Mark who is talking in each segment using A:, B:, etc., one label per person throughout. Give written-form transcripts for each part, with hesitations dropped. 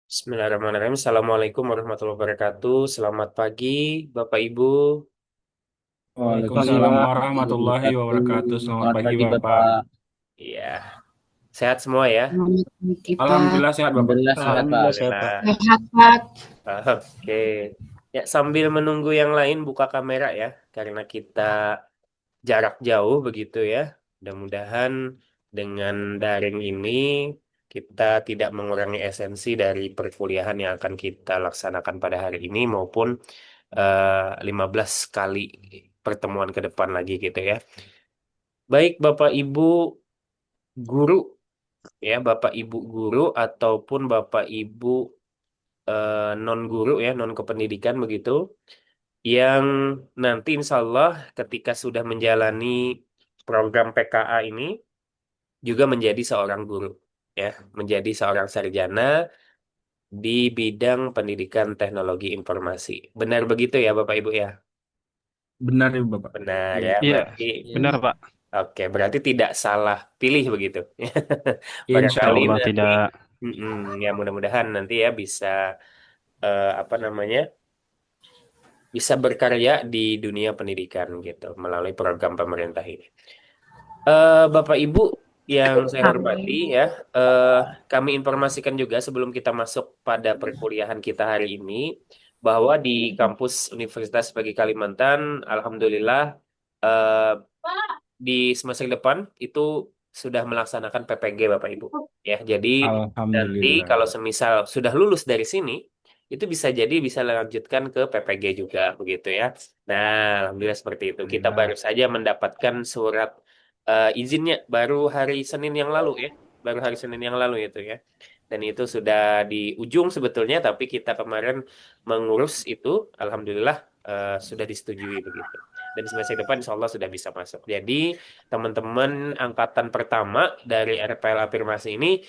A: Bismillahirrahmanirrahim. Assalamualaikum warahmatullahi wabarakatuh. Selamat pagi, Bapak Ibu.
B: Pagi
C: Waalaikumsalam
B: Pak,
C: warahmatullahi
B: wabarakatuh.
C: wabarakatuh. Selamat
B: Selamat
C: pagi,
B: pagi
C: Bapak.
B: Bapak.
A: Iya, sehat semua ya.
D: Selamat pagi, Pak.
C: Alhamdulillah sehat, Bapak.
B: Alhamdulillah sehat Pak.
D: Alhamdulillah sehat, Pak.
A: Alhamdulillah.
D: Sehat, Pak.
A: Oke. Ya, sambil menunggu yang lain buka kamera ya, karena kita jarak jauh begitu ya. Mudah-mudahan dengan daring ini kita tidak mengurangi esensi dari perkuliahan yang akan kita laksanakan pada hari ini maupun 15 kali pertemuan ke depan lagi gitu ya. Baik Bapak Ibu guru ya, Bapak Ibu guru ataupun Bapak Ibu non guru ya, non kependidikan begitu yang nanti insya Allah ketika sudah menjalani program PKA ini juga menjadi seorang guru ya, menjadi seorang sarjana di bidang pendidikan teknologi informasi. Benar begitu ya Bapak Ibu ya?
C: Benar, Ibu, Bapak.
A: Benar
B: Iya,
A: ya,
B: Pak.
D: Iya,
A: berarti
B: Benar Pak.
A: oke, berarti tidak salah pilih begitu.
C: Insya
A: Barangkali
B: Allah
C: Allah.
A: nanti,
B: tidak.
A: ya mudah-mudahan nanti ya bisa apa namanya, bisa berkarya di dunia pendidikan gitu melalui program pemerintah ini. Bapak Ibu yang saya hormati
D: amin.
A: ya, eh, kami informasikan juga sebelum kita masuk pada perkuliahan kita hari ini bahwa di kampus Universitas Bagi Kalimantan, alhamdulillah eh, di semester depan itu sudah melaksanakan PPG Bapak Ibu. Ya, jadi nanti
C: Alhamdulillah.
A: kalau semisal sudah lulus dari sini, itu bisa jadi bisa lanjutkan ke PPG juga begitu ya. Nah, alhamdulillah seperti itu. Kita baru
C: Alhamdulillah.
A: saja mendapatkan surat izinnya baru hari Senin yang lalu ya. Baru hari Senin yang lalu itu ya. Dan itu sudah di ujung sebetulnya, tapi kita kemarin mengurus itu, alhamdulillah sudah disetujui begitu. Dan semester depan insya Allah sudah bisa masuk. Jadi teman-teman angkatan pertama dari RPL Afirmasi ini,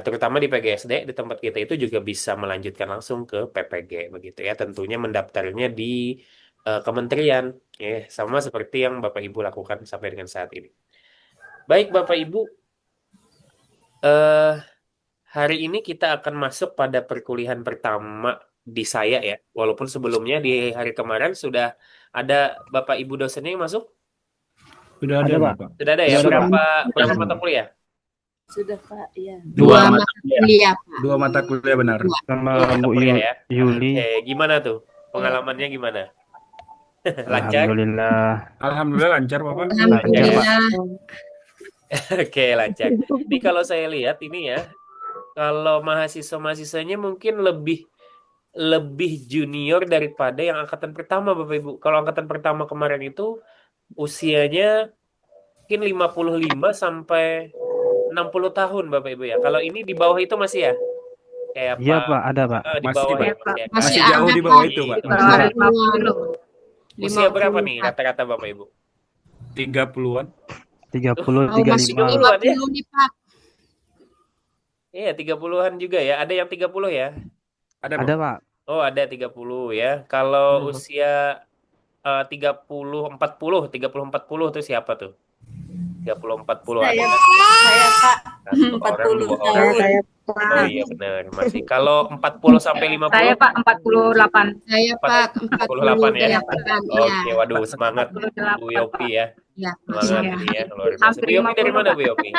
A: terutama di PGSD, di tempat kita itu juga bisa melanjutkan langsung ke PPG begitu ya. Tentunya mendaftarnya di kementerian, ya, sama seperti yang Bapak Ibu lakukan sampai dengan saat ini. Baik Bapak Ibu, eh, hari ini kita akan masuk pada perkuliahan pertama di saya ya. Walaupun sebelumnya di hari kemarin sudah ada Bapak Ibu dosennya yang masuk.
C: Sudah ada,
B: Ada Pak.
C: Bapak.
A: Sudah ada ya.
B: Sudah ada Pak.
A: Berapa
D: Sudah,
A: berapa mata kuliah?
D: sudah, Pak. Ya.
C: Dua
D: Dua
C: mata
D: mata
C: kuliah.
D: kuliah, Pak.
C: Dua mata kuliah benar.
D: Dua.
B: Sama
A: Dua mata
B: Bu
A: kuliah ya.
B: Yuli.
A: Oke, gimana tuh? Pengalamannya gimana? Lancar?
B: Alhamdulillah
C: Alhamdulillah lancar, Bapak.
A: Lancar
B: lancar
A: ya.
B: Pak.
D: Alhamdulillah.
A: Oke, lancar. Ini kalau saya lihat ini ya, kalau mahasiswa-mahasiswanya mungkin lebih lebih junior daripada yang angkatan pertama, Bapak Ibu. Kalau angkatan pertama kemarin itu usianya mungkin 55 sampai 60 tahun, Bapak Ibu ya. Kalau ini di bawah itu masih ya? Kayak
B: Iya
A: Pak,
B: Pak, ada Pak.
A: di
C: Masih,
A: bawah
C: Pak.
A: ya, masih ya.
D: Masih
C: Masih jauh
D: ada,
C: di
D: Pak.
C: bawah itu, Pak.
A: Gitu.
D: Di bawah
B: Masih Pak.
A: 50. Usia berapa
D: 50,
A: nih
D: Pak.
A: rata-rata Bapak Ibu?
C: 30-an.
B: 30,
D: Oh, masih
A: 30-an
B: 35.
A: ya?
D: 50 nih, Pak.
A: Iya, 30-an juga ya. Ada yang 30 ya?
C: Ada,
B: Ada
C: Bapak.
B: Pak.
A: Oh, ada 30 ya. Kalau
C: Hmm.
A: usia 30 40 itu siapa tuh? 30 40 ada nggak?
D: Saya, Pak.
A: Satu orang,
D: 40
A: dua orang.
D: tahun.
E: Saya
A: Oh
E: Pak.
A: iya benar, masih. Kalau 40 sampai 50,
E: Saya Pak 48.
D: Saya, Pak,
A: 48 ya.
D: 48. Iya.
A: Oke, waduh semangat Bu
E: 48
A: Yopi
E: Pak.
A: ya.
D: Ya,
A: Semangat
E: Iya.
A: ini ya, luar biasa.
E: Hampir
A: Bu Yopi dari
E: 50
A: mana
E: Pak.
A: Bu Yopi?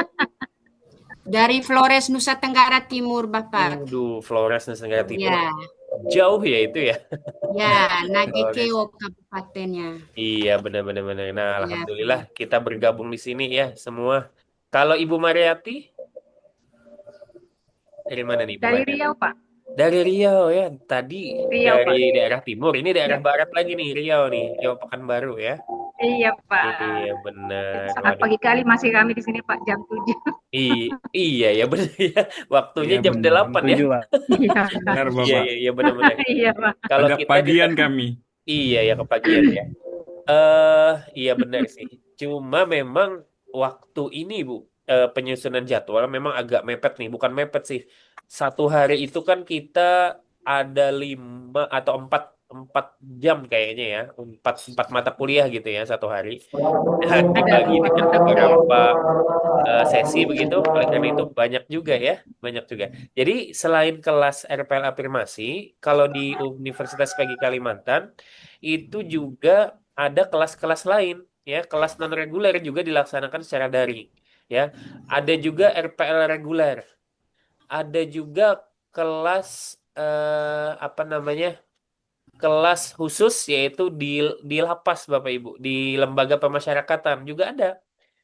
D: dari Flores, Nusa Tenggara Timur, Bapak.
A: Waduh, Flores Nusa Tenggara Timur.
D: Ya,
A: Jauh ya itu ya.
D: ya,
A: Flores.
D: Nagekeo kabupatennya.
A: Iya, benar-benar benar. Nah,
D: Ya,
A: alhamdulillah kita bergabung di sini ya semua. Kalau Ibu Mariati dari mana nih Ibu
E: Dari
A: Mariati?
E: Riau Pak.
A: Dari Riau ya. Tadi
E: Riau
A: dari
E: Pak.
A: daerah timur, ini daerah
E: Ya.
A: barat lagi nih, Riau nih, Riau Pekanbaru ya.
E: Iya Pak.
A: Iya benar.
E: Sangat
A: Waduh.
E: pagi kali masih kami di sini Pak jam 7.
A: Iya ya benar ya. Waktunya
C: Iya,
A: jam
C: benar.
A: 8 ya.
B: 7 Pak.
E: Iya.
C: Benar,
A: Iya
C: Bapak.
A: iya iya benar-benar.
E: Iya Pak.
A: Kalau
C: Agak
A: kita juga
C: pagian kami.
A: iya ya kepagian ya. Eh iya benar sih. Cuma memang waktu ini Bu, penyusunan jadwal memang agak mepet nih. Bukan mepet sih. Satu hari itu kan kita ada 5 atau 4 4 jam kayaknya ya. Empat mata kuliah gitu ya satu hari. Dan dibagi dengan beberapa sesi begitu. Oleh karena itu banyak juga ya, banyak juga. Jadi selain kelas RPL afirmasi, kalau di Universitas PGI Kalimantan itu juga ada kelas-kelas lain ya, kelas non reguler juga dilaksanakan secara daring ya. Ada juga RPL reguler, ada juga kelas apa namanya? Kelas khusus yaitu di lapas Bapak Ibu, di lembaga pemasyarakatan juga ada.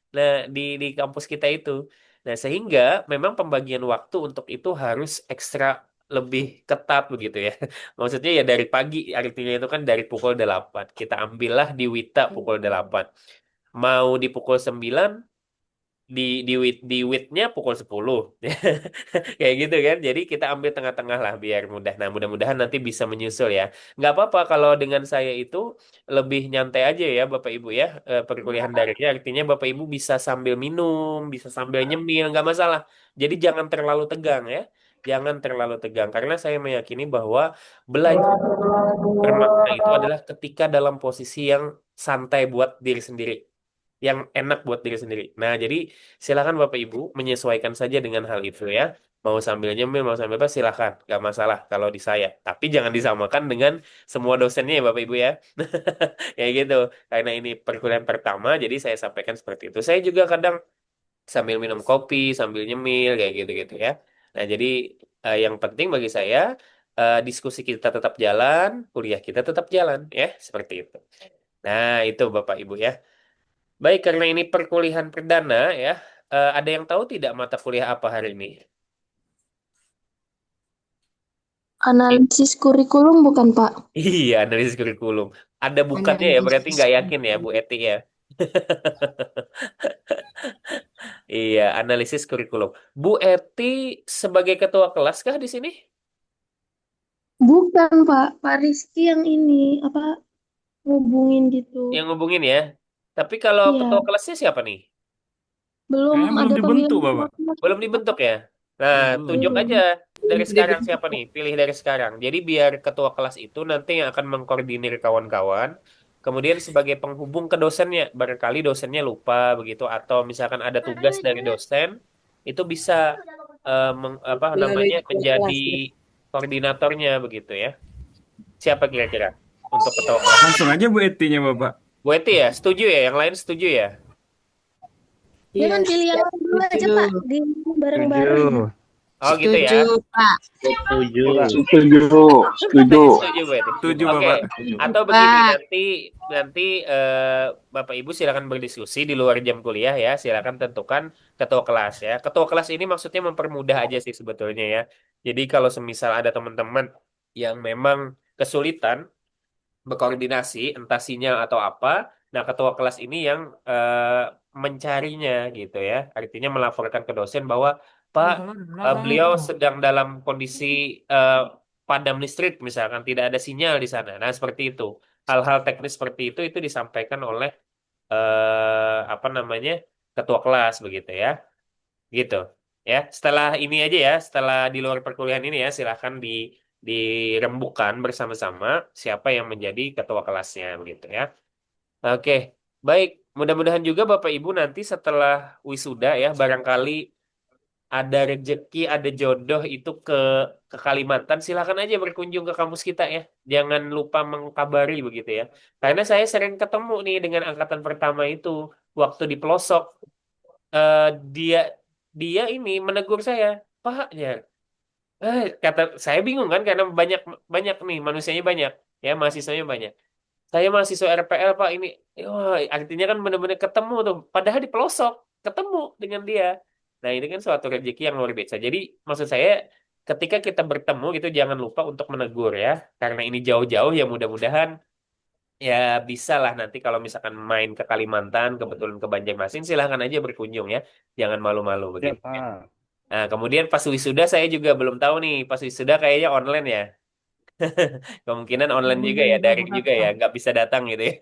A: Nah, di kampus kita itu. Nah, sehingga memang pembagian waktu untuk itu harus ekstra lebih ketat begitu ya. Maksudnya ya dari pagi, artinya itu kan dari pukul 8. Kita ambillah di Wita pukul 8. Mau di pukul 9, di witnya pukul 10. Kayak gitu kan. Jadi kita ambil tengah-tengah lah biar mudah. Nah, mudah-mudahan nanti bisa menyusul ya. Nggak apa-apa kalau dengan saya itu lebih nyantai aja ya Bapak Ibu ya. Perkuliahan daringnya artinya Bapak Ibu bisa sambil minum, bisa sambil nyemil, nggak masalah. Jadi jangan terlalu tegang ya. Jangan terlalu tegang karena saya meyakini bahwa belajar bermakna itu adalah ketika dalam posisi yang santai buat diri sendiri, yang enak buat diri sendiri. Nah, jadi silakan Bapak Ibu menyesuaikan saja dengan hal itu ya. Mau sambil nyemil, mau sambil apa, silakan. Gak masalah kalau di saya. Tapi jangan disamakan dengan semua dosennya ya Bapak Ibu ya. Kayak gitu. Karena ini perkuliahan pertama, jadi saya sampaikan seperti itu. Saya juga kadang sambil minum kopi, sambil nyemil, kayak gitu-gitu ya. Nah, jadi yang penting bagi saya, diskusi kita tetap jalan, kuliah kita tetap jalan ya. Seperti itu. Nah, itu Bapak Ibu ya. Baik, karena ini perkuliahan perdana ya, ada yang tahu tidak mata kuliah apa hari ini?
F: Analisis kurikulum bukan, Pak?
A: Iya, analisis kurikulum. Ada bukannya ya, berarti
D: Analisis
A: nggak yakin ya, Bu Eti ya. Iya, analisis kurikulum. Bu Eti sebagai ketua kelas kah di sini?
F: Bukan, Pak. Pak Rizky yang ini, apa, ngubungin gitu.
A: Yang ngubungin ya. Tapi kalau ketua
F: Iya,
A: kelasnya siapa nih?
F: belum
C: Kayaknya belum
F: ada
C: dibentuk,
F: pemilihan
C: Bapak.
F: kelas,
A: Belum dibentuk
F: Pak.
A: ya? Nah,
C: Belum.
A: tunjuk aja
F: Belum.
A: dari sekarang siapa nih? Pilih dari sekarang. Jadi biar ketua kelas itu nanti yang akan mengkoordinir kawan-kawan. Kemudian sebagai penghubung ke dosennya. Barangkali dosennya lupa begitu. Atau misalkan ada tugas dari dosen. Itu bisa apa namanya menjadi koordinatornya begitu ya. Siapa kira-kira untuk ketua kelas?
C: Langsung aja Bu Etinya, Bapak.
A: Bu Eti ya? Setuju ya? Yang lain setuju ya?
F: Jangan
D: Yes,
F: pilih yang lain dulu aja, Pak.
D: setuju.
F: Di bareng-bareng.
B: Tujuh.
A: Oh gitu ya?
D: Setuju, Pak.
B: Setuju, Pak.
G: Setuju, setuju.
A: Setuju Bu Eti.
C: Setuju,
A: Oke,
C: Bapak.
A: atau begini
D: Pak.
A: nanti Bapak Ibu silakan berdiskusi di luar jam kuliah ya. Silakan tentukan ketua kelas ya. Ketua kelas ini maksudnya mempermudah aja sih sebetulnya ya. Jadi kalau semisal ada teman-teman yang memang kesulitan berkoordinasi entah sinyal atau apa, nah ketua kelas ini yang mencarinya gitu ya. Artinya melaporkan ke dosen bahwa Pak, beliau sedang dalam kondisi eh, padam listrik misalkan tidak ada sinyal di sana. Nah, seperti itu. Hal-hal teknis seperti itu disampaikan oleh apa namanya? Ketua kelas begitu ya. Gitu. Ya, setelah ini aja ya, setelah di luar perkuliahan ini ya, silahkan dirembukan bersama-sama siapa yang menjadi ketua kelasnya begitu ya. Oke, baik. Mudah-mudahan juga Bapak Ibu nanti setelah wisuda ya, barangkali ada rezeki, ada jodoh itu ke Kalimantan, silakan aja berkunjung ke kampus kita ya. Jangan lupa mengkabari begitu ya. Karena saya sering ketemu nih dengan angkatan pertama itu waktu di pelosok, eh, dia dia ini menegur saya, Pak ya. Kata saya bingung kan karena banyak banyak nih manusianya banyak ya mahasiswanya banyak. Saya mahasiswa RPL Pak ini, wah, artinya kan benar-benar ketemu tuh. Padahal di pelosok ketemu dengan dia. Nah ini kan suatu rezeki yang luar biasa. Jadi maksud saya ketika kita bertemu gitu jangan lupa untuk menegur ya. Karena ini jauh-jauh ya mudah-mudahan ya bisa lah nanti kalau misalkan main ke Kalimantan kebetulan ke Banjarmasin silahkan aja berkunjung ya. Jangan malu-malu
B: Ya,
A: begitu.
B: Pak.
A: Nah, kemudian pas wisuda saya juga belum tahu nih, pas wisuda kayaknya online ya. Kemungkinan online juga ya, daring juga ya, nggak bisa datang gitu ya.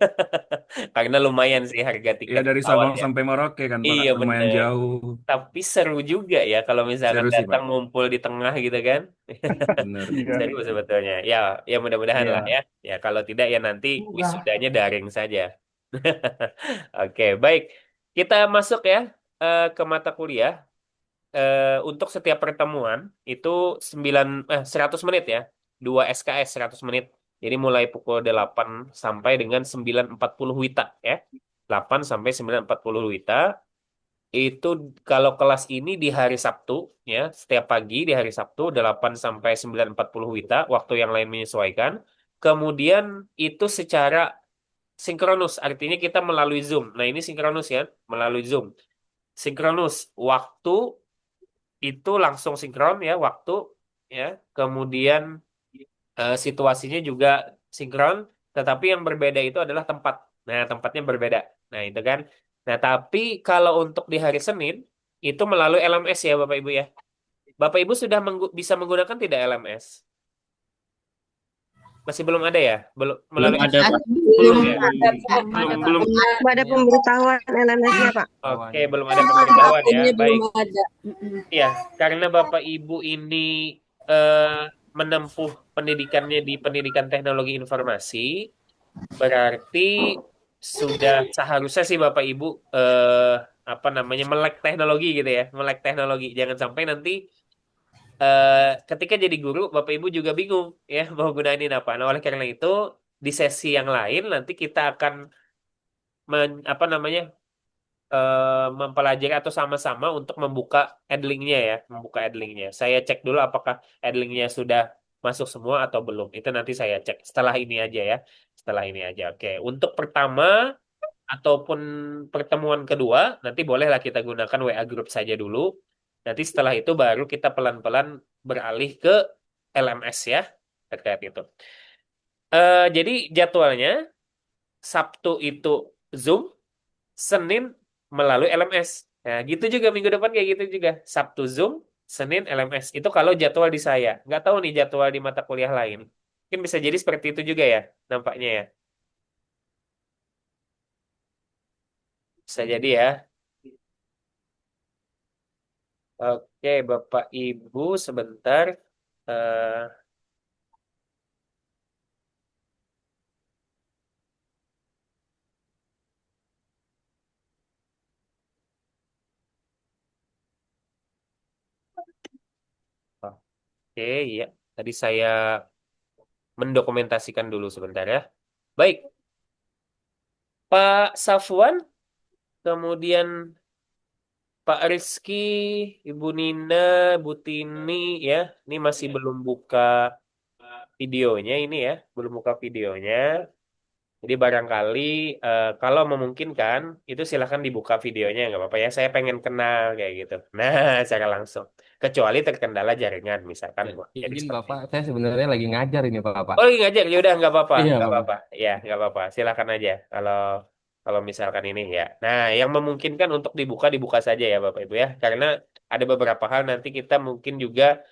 A: Karena lumayan sih harga
C: Ya
A: tiket
C: dari
A: pesawat
C: Sabang
A: ya.
C: sampai Merauke kan, Pak.
A: Iya
C: Lumayan
A: bener.
C: jauh.
A: Tapi seru juga ya kalau misalkan
C: Seru sih,
A: datang
C: Pak.
A: ngumpul di tengah gitu kan.
C: Bener.
B: Iya.
A: Seru sebetulnya. Ya, ya mudah-mudahan lah
B: Iya.
A: ya. Ya kalau tidak ya nanti wisudanya daring saja. Oke, baik. Kita masuk ya. ke mata kuliah untuk setiap pertemuan itu 100 menit ya. 2 SKS 100 menit. Jadi mulai pukul 8 sampai dengan 9.40 WITA ya. 8 sampai 9.40 WITA. Itu kalau kelas ini di hari Sabtu ya, setiap pagi di hari Sabtu 8 sampai 9.40 WITA, waktu yang lain menyesuaikan. Kemudian itu secara sinkronus, artinya kita melalui Zoom. Nah, ini sinkronus ya, melalui Zoom. Sinkronus, waktu itu langsung sinkron ya, waktu ya. Kemudian situasinya juga sinkron, tetapi yang berbeda itu adalah tempat. Nah, tempatnya berbeda. Nah, itu kan. Nah, tapi kalau untuk di hari Senin, itu melalui LMS ya, Bapak Ibu ya. Bapak Ibu sudah bisa menggunakan tidak LMS? Masih belum ada ya? Belum
H: Belum
A: melalui
H: ada, Pak.
A: belum
D: Belum
A: ya?
D: ada, Pak.
A: Belum
E: Ada, Pak.
A: belum.
I: Belum ada pemberitahuan LMS-nya, Pak.
A: Oke, belum ada pemberitahuan ya.
D: Akunnya
A: Baik.
D: belum ada. Mm-mm.
A: Ya, karena Bapak Ibu ini eh, menempuh pendidikannya di Pendidikan Teknologi Informasi, berarti sudah seharusnya sih Bapak Ibu apa namanya melek teknologi gitu ya, melek teknologi. Jangan sampai nanti ketika jadi guru Bapak Ibu juga bingung ya mau gunain apa. Nah, oleh karena itu di sesi yang lain nanti kita akan apa namanya mempelajari atau sama-sama untuk membuka adlinknya ya, membuka adlinknya. Saya cek dulu apakah adlinknya sudah masuk semua atau belum. Itu nanti saya cek setelah ini aja ya, setelah ini aja. Oke, untuk pertama ataupun pertemuan kedua nanti bolehlah kita gunakan WA group saja dulu. Nanti setelah itu baru kita pelan-pelan beralih ke LMS ya terkait itu. Jadi jadwalnya Sabtu itu Zoom, Senin melalui LMS. Nah, gitu juga minggu depan kayak gitu juga. Sabtu Zoom, Senin LMS. Itu kalau jadwal di saya. Nggak tahu nih jadwal di mata kuliah lain. Mungkin bisa jadi seperti itu juga ya, nampaknya ya. Bisa jadi ya. Oke, Bapak Ibu, sebentar. Eh, oke, iya. Tadi saya mendokumentasikan dulu sebentar ya. Baik, Pak Safwan, kemudian Pak Rizky, Ibu Nina, Bu Tini ya. Ini masih belum buka videonya ini ya, belum buka videonya. Jadi barangkali kalau memungkinkan itu silahkan dibuka videonya nggak apa-apa ya. Saya pengen kenal kayak gitu. Nah, secara langsung. Kecuali terkendala jaringan misalkan. Wah, jadi
J: Izin
A: seperti
J: Bapak,
A: itu.
J: saya sebenarnya lagi ngajar ini Bapak.
A: Oh, lagi ngajar ya udah nggak apa-apa,
J: Iya
A: nggak
J: Bapak.
A: apa-apa. Ya nggak apa-apa. Silakan aja kalau kalau misalkan ini ya. Nah, yang memungkinkan untuk dibuka dibuka saja ya Bapak Ibu ya. Karena ada beberapa hal nanti kita mungkin juga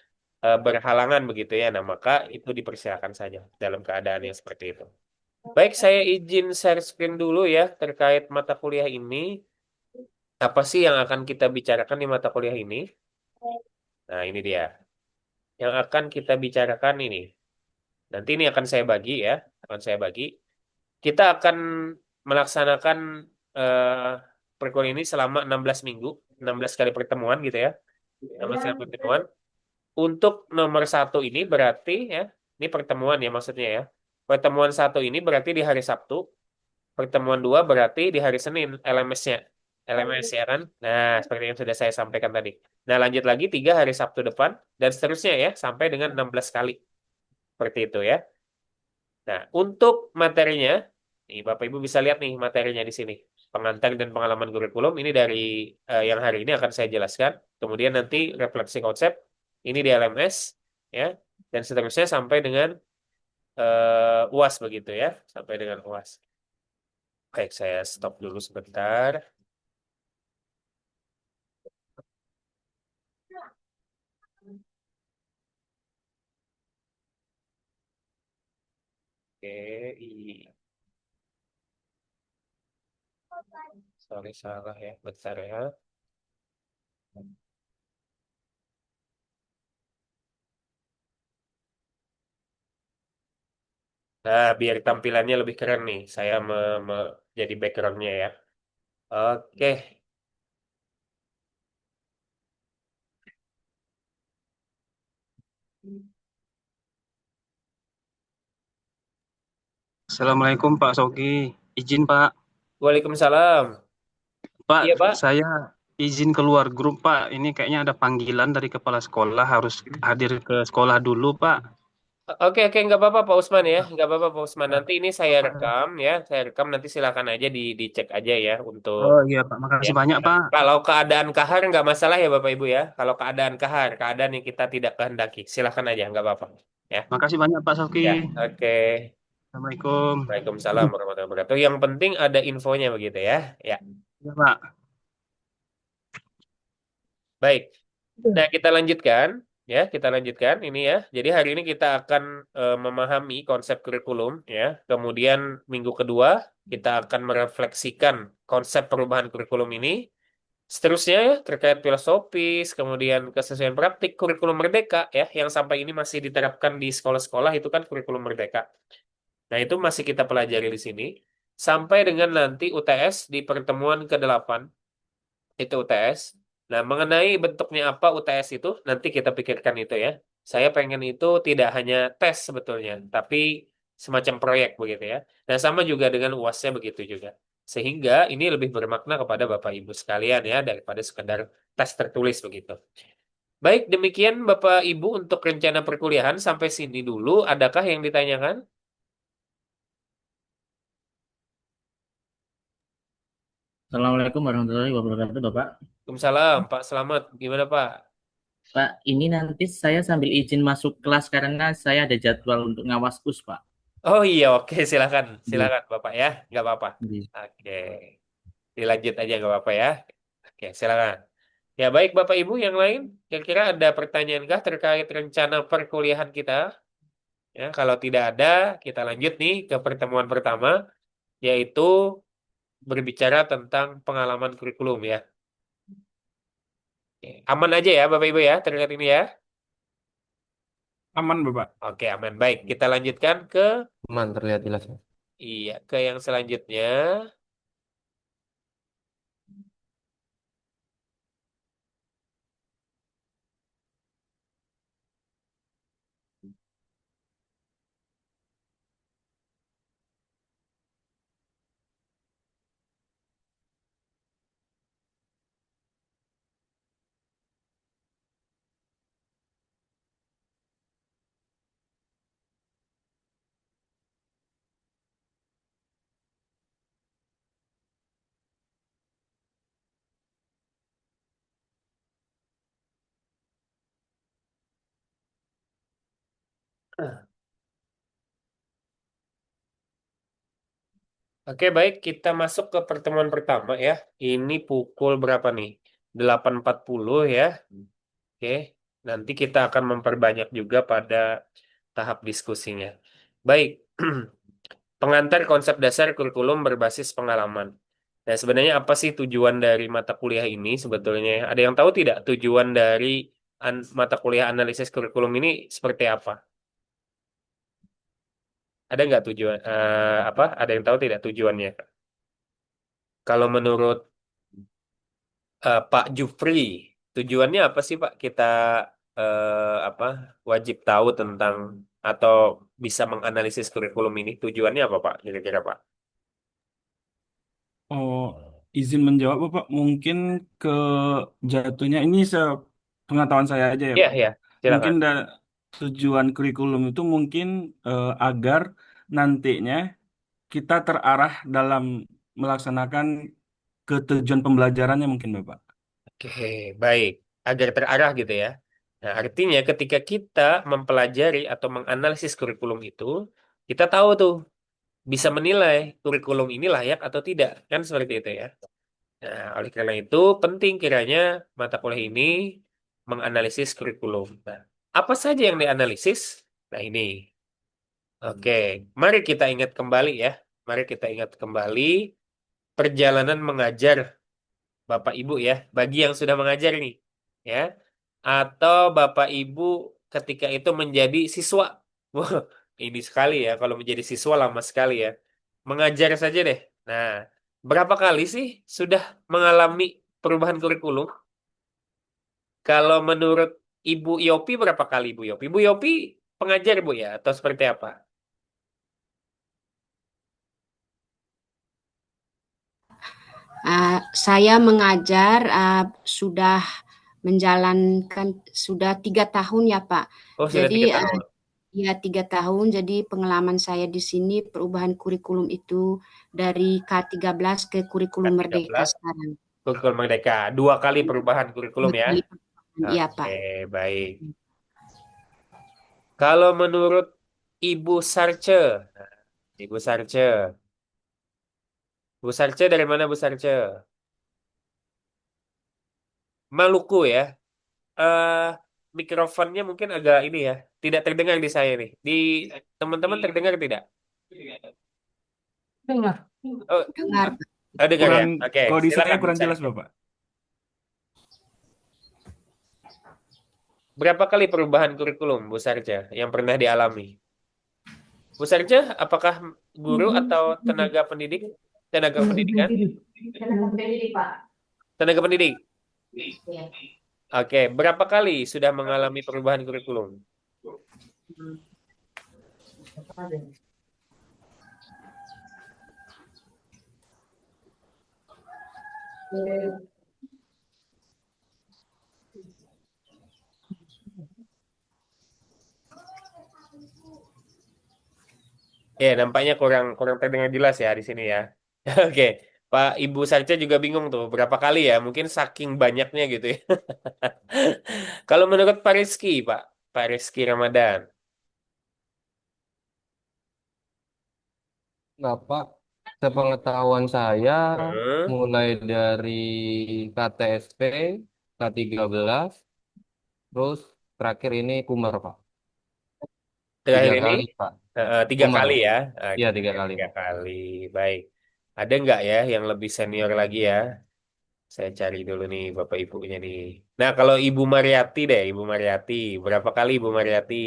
A: berhalangan begitu ya. Nah, maka itu dipersilakan saja dalam keadaan yang seperti itu. Baik, saya izin share screen dulu ya terkait mata kuliah ini. Apa sih yang akan kita bicarakan di mata kuliah ini? Nah, ini dia. Yang akan kita bicarakan ini. Nanti ini akan saya bagi ya. Akan saya bagi. Kita akan melaksanakan eh, perkuliahan ini selama 16 minggu. 16 kali pertemuan gitu ya. 16 kali pertemuan. Untuk nomor satu ini berarti ya, ini pertemuan ya maksudnya ya. Pertemuan satu ini berarti di hari Sabtu, pertemuan dua berarti di hari Senin, LMS-nya. LMS ya kan? Nah, seperti yang sudah saya sampaikan tadi. Nah, lanjut lagi tiga hari Sabtu depan, dan seterusnya ya, sampai dengan 16 kali. Seperti itu ya. Nah, untuk materinya, nih Bapak Ibu bisa lihat nih materinya di sini. Pengantar dan pengalaman kurikulum, ini dari yang hari ini akan saya jelaskan. Kemudian nanti refleksi konsep, ini di LMS, ya. Dan seterusnya sampai dengan UAS begitu ya. Sampai dengan UAS. Baik, saya stop dulu sebentar. Oke, sorry salah ya, bentar ya. Nah, biar tampilannya lebih keren nih, saya jadi backgroundnya ya. Oke,
G: Assalamualaikum Pak Sogi. Izin Pak.
A: Waalaikumsalam.
G: Pak,
A: Iya, Pak.
G: saya izin keluar grup Pak. Ini kayaknya ada panggilan dari kepala sekolah. Harus hadir ke sekolah dulu Pak.
A: Oke, oke, nggak apa-apa Pak Usman ya, nggak apa-apa Pak Usman. Nanti ini saya rekam ya, saya rekam nanti silakan aja dicek aja ya untuk
G: Oh iya Pak,
A: ya.
G: makasih banyak Pak.
A: Kalau keadaan kahar nggak masalah ya Bapak Ibu ya. Kalau keadaan kahar, keadaan yang kita tidak kehendaki, silakan aja, nggak apa-apa. Ya,
G: Makasih banyak Pak Sogi.
A: ya, oke.
G: Assalamualaikum.
A: Waalaikumsalam warahmatullahi wabarakatuh. Yang penting ada infonya begitu ya. Ya,
G: Ya Pak.
A: baik. Nah, kita lanjutkan ya, kita lanjutkan ini ya. Jadi hari ini kita akan memahami konsep kurikulum ya. Kemudian minggu kedua kita akan merefleksikan konsep perubahan kurikulum ini. Seterusnya ya, terkait filosofis, kemudian kesesuaian praktik kurikulum merdeka ya, yang sampai ini masih diterapkan di sekolah-sekolah itu kan kurikulum merdeka. Nah, itu masih kita pelajari di sini sampai dengan nanti UTS di pertemuan ke-8 itu UTS. Nah, mengenai bentuknya apa UTS itu, nanti kita pikirkan itu ya. Saya pengen itu tidak hanya tes sebetulnya, tapi semacam proyek begitu ya. Nah, sama juga dengan UASnya begitu juga. Sehingga ini lebih bermakna kepada Bapak Ibu sekalian ya, daripada sekedar tes tertulis begitu. Baik, demikian Bapak Ibu untuk rencana perkuliahan sampai sini dulu. Adakah yang ditanyakan?
H: Assalamualaikum warahmatullahi wabarakatuh, Bapak.
A: Waalaikumsalam, Pak Selamat. Gimana Pak?
H: Pak, ini nanti saya sambil izin masuk kelas karena saya ada jadwal untuk ngawas US, Pak.
A: Oh iya, oke, silakan,
H: Iya.
A: silakan Bapak ya, nggak apa-apa.
H: Iya.
A: Oke, dilanjut aja nggak apa-apa ya. Oke, silakan. Ya baik Bapak Ibu yang lain, kira-kira ada pertanyaankah terkait rencana perkuliahan kita? Ya, kalau tidak ada, kita lanjut nih ke pertemuan pertama, yaitu berbicara tentang pengalaman kurikulum ya. Oke, aman aja ya Bapak Ibu ya terkait ini ya.
C: Aman, Bapak.
A: Oke, aman. Baik, kita lanjutkan ke
J: Aman, terlihat jelas.
A: iya, ke yang selanjutnya. Oke, baik, kita masuk ke pertemuan pertama ya. Ini pukul berapa nih? 8.40 ya. Oke, nanti kita akan memperbanyak juga pada tahap diskusinya. Baik, pengantar konsep dasar kurikulum berbasis pengalaman. Nah, sebenarnya apa sih tujuan dari mata kuliah ini sebetulnya? Ada yang tahu tidak tujuan dari mata kuliah analisis kurikulum ini seperti apa? Ada nggak tujuan apa? Ada yang tahu tidak tujuannya? Kalau menurut Pak Jufri, tujuannya apa sih Pak? Kita apa wajib tahu tentang atau bisa menganalisis kurikulum ini? Tujuannya apa Pak? Kira-kira Pak?
C: Oh, izin menjawab, Bapak. Mungkin ke jatuhnya ini pengetahuan saya aja ya,
A: Iya,
C: Pak.
A: iya,
C: Mungkin
A: silakan.
C: tujuan kurikulum itu mungkin agar nantinya kita terarah dalam melaksanakan ketujuan pembelajarannya mungkin, Bapak.
A: Oke, baik. Agar terarah gitu ya. Nah, artinya ketika kita mempelajari atau menganalisis kurikulum itu, kita tahu tuh bisa menilai kurikulum ini layak atau tidak. Kan seperti itu ya. Nah, oleh karena itu penting kiranya mata kuliah ini menganalisis kurikulum. Nah, apa saja yang dianalisis? Nah, ini. Oke, mari kita ingat kembali ya. Mari kita ingat kembali perjalanan mengajar Bapak Ibu ya, bagi yang sudah mengajar nih, ya. Atau Bapak Ibu ketika itu menjadi siswa. Wah, ini sekali ya, kalau menjadi siswa lama sekali ya. Mengajar saja deh. Nah, berapa kali sih sudah mengalami perubahan kurikulum? Kalau menurut Ibu Yopi berapa kali Bu Yopi? Bu Yopi pengajar Bu ya atau seperti apa?
D: Saya mengajar sudah menjalankan sudah 3 tahun ya Pak.
A: Oh, sudah 3
D: Jadi
A: tahun.
D: ya 3 tahun. Jadi pengalaman saya di sini perubahan kurikulum itu dari K13 ke kurikulum Merdeka
A: K13
D: sekarang.
A: kurikulum Merdeka. 2 kali perubahan kurikulum
D: 2
A: ya.
D: kali perubahan, iya
A: Oke,
D: Pak.
A: baik. Kalau menurut Ibu Sarce, nah, Ibu Sarce, Bu Sarce dari mana Bu Sarce? Maluku ya. eh Mikrofonnya mungkin agak ini ya, tidak terdengar di saya nih. Di teman-teman terdengar tidak?
H: Dengar.
A: Oh,
D: Dengar Pak.
A: dengar ya.
C: Kurang,
A: Oke,
C: kalau di saya
A: silakan Bu
C: kurang jelas,
A: Sarce.
C: Bapak.
A: Berapa kali perubahan kurikulum Bu Sarce yang pernah dialami? Bu Sarce, apakah guru atau tenaga pendidik? Tenaga pendidikan? Tenaga pendidik. Oke, berapa kali sudah mengalami perubahan kurikulum? Ya, nampaknya kurang kurang terdengar jelas ya di sini ya. Oke, Pak Ibu Sarce juga bingung tuh berapa kali ya? Mungkin saking banyaknya gitu ya. Kalau menurut Pak Rizky Ramadan.
J: Nah, Pak, sepengetahuan saya
A: Heeh.
J: mulai dari KTSP, K13, terus terakhir ini Kumar, Pak.
A: Terakhir
J: Tiga
A: ini
J: kali, Pak.
A: 3 kali
J: Kumar.
A: ya.
J: Iya,
A: Oke,
J: 3 kali,
A: tiga
J: Pak.
A: kali. Baik. Ada nggak ya yang lebih senior lagi ya? Saya cari dulu nih Bapak Ibunya nih. Nah, kalau Ibu Mariati deh, Ibu Mariati. Berapa kali Ibu Mariati?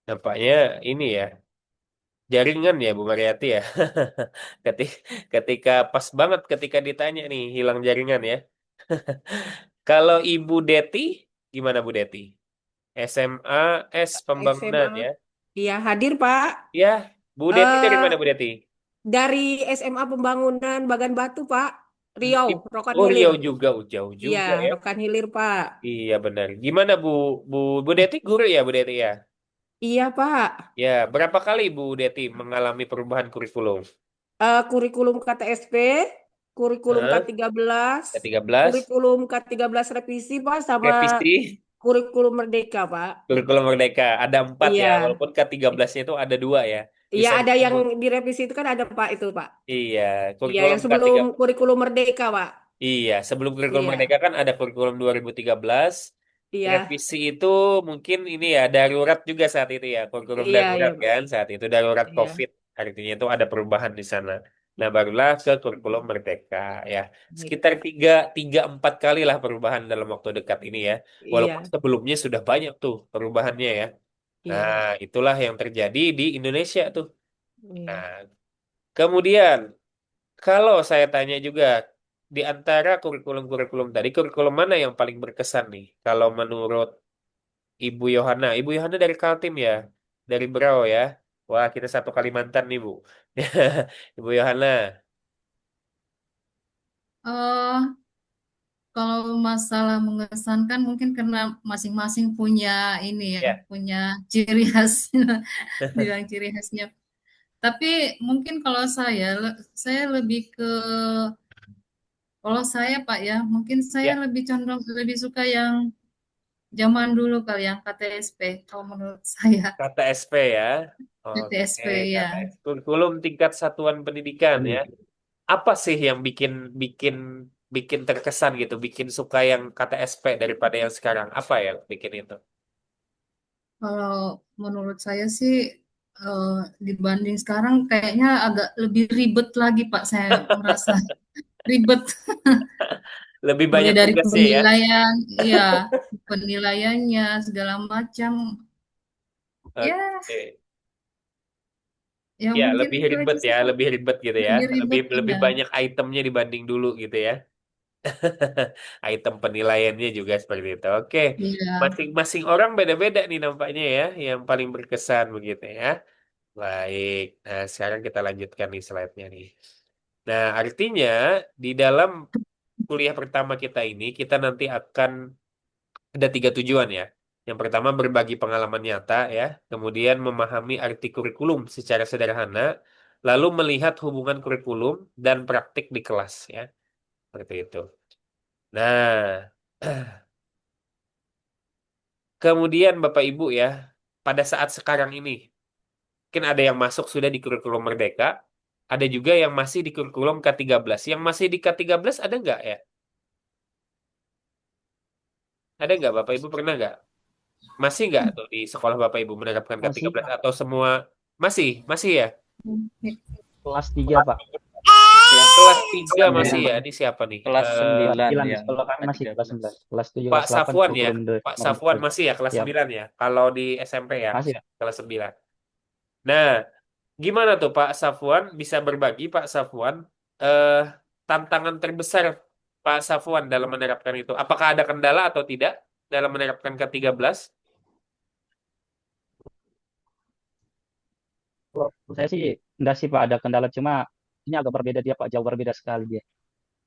A: Nampaknya ini ya, jaringan ya Bu Mariati ya. Ketika, ketika pas banget ketika ditanya nih, hilang jaringan ya. Kalau Ibu Deti, gimana Bu Deti? SMA S Pembangunan
K: SMA.
A: ya.
K: Iya, hadir Pak.
A: Ya, Bu Deti dari
K: Eh
A: mana Bu Deti?
K: dari SMA Pembangunan Bagan Batu, Pak. Riau, Rokan
A: Oh,
K: Hilir.
A: Riau juga, jauh
K: Iya,
A: juga ya.
K: Rokan Hilir, Pak.
A: Iya benar. Gimana Bu Bu Deti guru ya Bu Deti ya?
K: Iya, Pak.
A: Ya, berapa kali Bu Deti mengalami perubahan kurikulum?
K: Kurikulum KTSP, kurikulum
A: Hah?
K: K13,
A: Ke-13,
K: kurikulum K13 revisi, Pak, sama
A: revisi,
K: kurikulum Merdeka, Pak.
A: kurikulum Merdeka. Ada 4 ya,
K: Iya.
A: walaupun K13-nya itu ada 2 ya.
K: Iya,
A: Bisa
K: ada yang
A: disebut.
K: direvisi itu kan ada, Pak, itu, Pak.
A: Iya,
K: Iya,
A: kurikulum
K: yang sebelum
A: K13.
K: kurikulum Merdeka, Pak.
A: Iya, sebelum kurikulum
K: Iya.
A: Merdeka kan ada kurikulum 2013.
K: Iya.
A: Revisi itu mungkin ini ya, darurat juga saat itu ya. Kurikulum
K: Iya, iya,
A: darurat
K: Pak.
A: kan, saat itu darurat
K: Iya.
A: COVID. Artinya itu ada perubahan di sana. Nah, barulah ke kurikulum Merdeka ya. Sekitar tiga empat kali lah perubahan dalam waktu dekat ini ya. Walaupun
K: Iya.
A: sebelumnya sudah banyak tuh perubahannya ya. Nah,
K: Iya.
A: itulah yang terjadi di Indonesia tuh.
K: Iya.
A: Nah, kemudian kalau saya tanya juga di antara kurikulum-kurikulum tadi, kurikulum mana yang paling berkesan nih? Kalau menurut Ibu Yohana, Ibu Yohana dari Kaltim ya, dari Berau ya. Wah, kita satu Kalimantan nih, Bu. Ibu Yohana,
L: Eh, kalau masalah mengesankan mungkin karena masing-masing punya ini ya,
A: ya.
L: punya ciri khasnya, bilang ciri khasnya. Tapi mungkin kalau saya lebih ke, kalau saya Pak ya, mungkin saya
A: Ya,
L: lebih condong, lebih suka yang zaman dulu kali yang KTSP, kalau menurut saya.
A: KTSP ya. Oke,
L: KTSP ya.
A: KTSP. Kurikulum tingkat satuan pendidikan ya. Apa sih yang bikin bikin bikin terkesan gitu, bikin suka yang KTSP daripada yang sekarang? Apa yang bikin itu?
L: Kalau menurut saya sih eh, dibanding sekarang kayaknya agak lebih ribet lagi Pak. Saya merasa ribet
A: Lebih
L: mulai
A: banyak
L: dari
A: tugasnya ya.
L: penilaian, iya, penilaiannya segala macam. Ya,
A: Oke.
L: Ya
A: Ya,
L: mungkin
A: lebih
L: itu aja
A: ribet
L: sih
A: ya,
L: Pak.
A: lebih ribet gitu ya.
L: Lebih
A: Lebih
L: ribet
A: lebih
L: ya.
A: banyak itemnya dibanding dulu gitu ya. Item penilaiannya juga seperti itu. Oke,
L: Iya.
A: masing-masing orang beda-beda nih nampaknya ya, yang paling berkesan begitu ya. Baik, nah sekarang kita lanjutkan nih slide-nya nih. Nah, artinya di dalam kuliah pertama kita ini, kita nanti akan ada 3 tujuan ya. Yang pertama berbagi pengalaman nyata ya, kemudian memahami arti kurikulum secara sederhana, lalu melihat hubungan kurikulum dan praktik di kelas ya, seperti itu. Nah, kemudian Bapak Ibu ya, pada saat sekarang ini, mungkin ada yang masuk sudah di kurikulum Merdeka, ada juga yang masih di kurikulum K13. Yang masih di K13 ada nggak ya? Ada nggak Bapak Ibu pernah nggak? Masih nggak tuh di sekolah Bapak Ibu menerapkan
B: Masih
A: K13
B: Pak,
A: atau semua masih? Masih ya?
B: kelas 3 Pak.
H: Ya,
A: Kelas 3 masih ya?
H: 9.
A: Ini siapa nih?
H: Kelas
B: Kelas
H: 9
B: 9 di
H: yang
B: sekolah kami masih kelas
H: K13.
B: 9. Kelas 7,
A: Pak
B: kelas 8
A: Safwan ya?
B: kurikulum
A: Pak
B: Merdeka.
A: Safwan masih ya kelas
B: Ya,
A: 9 ya? Kalau di SMP ya?
B: masih ya.
A: Kelas 9. Nah, gimana tuh Pak Safwan bisa berbagi Pak Safwan eh tantangan terbesar Pak Safwan dalam menerapkan itu? Apakah ada kendala atau tidak dalam menerapkan K13?
B: Kalau saya sih enggak sih Pak, ada kendala, cuma ini agak berbeda dia Pak, jauh berbeda sekali dia.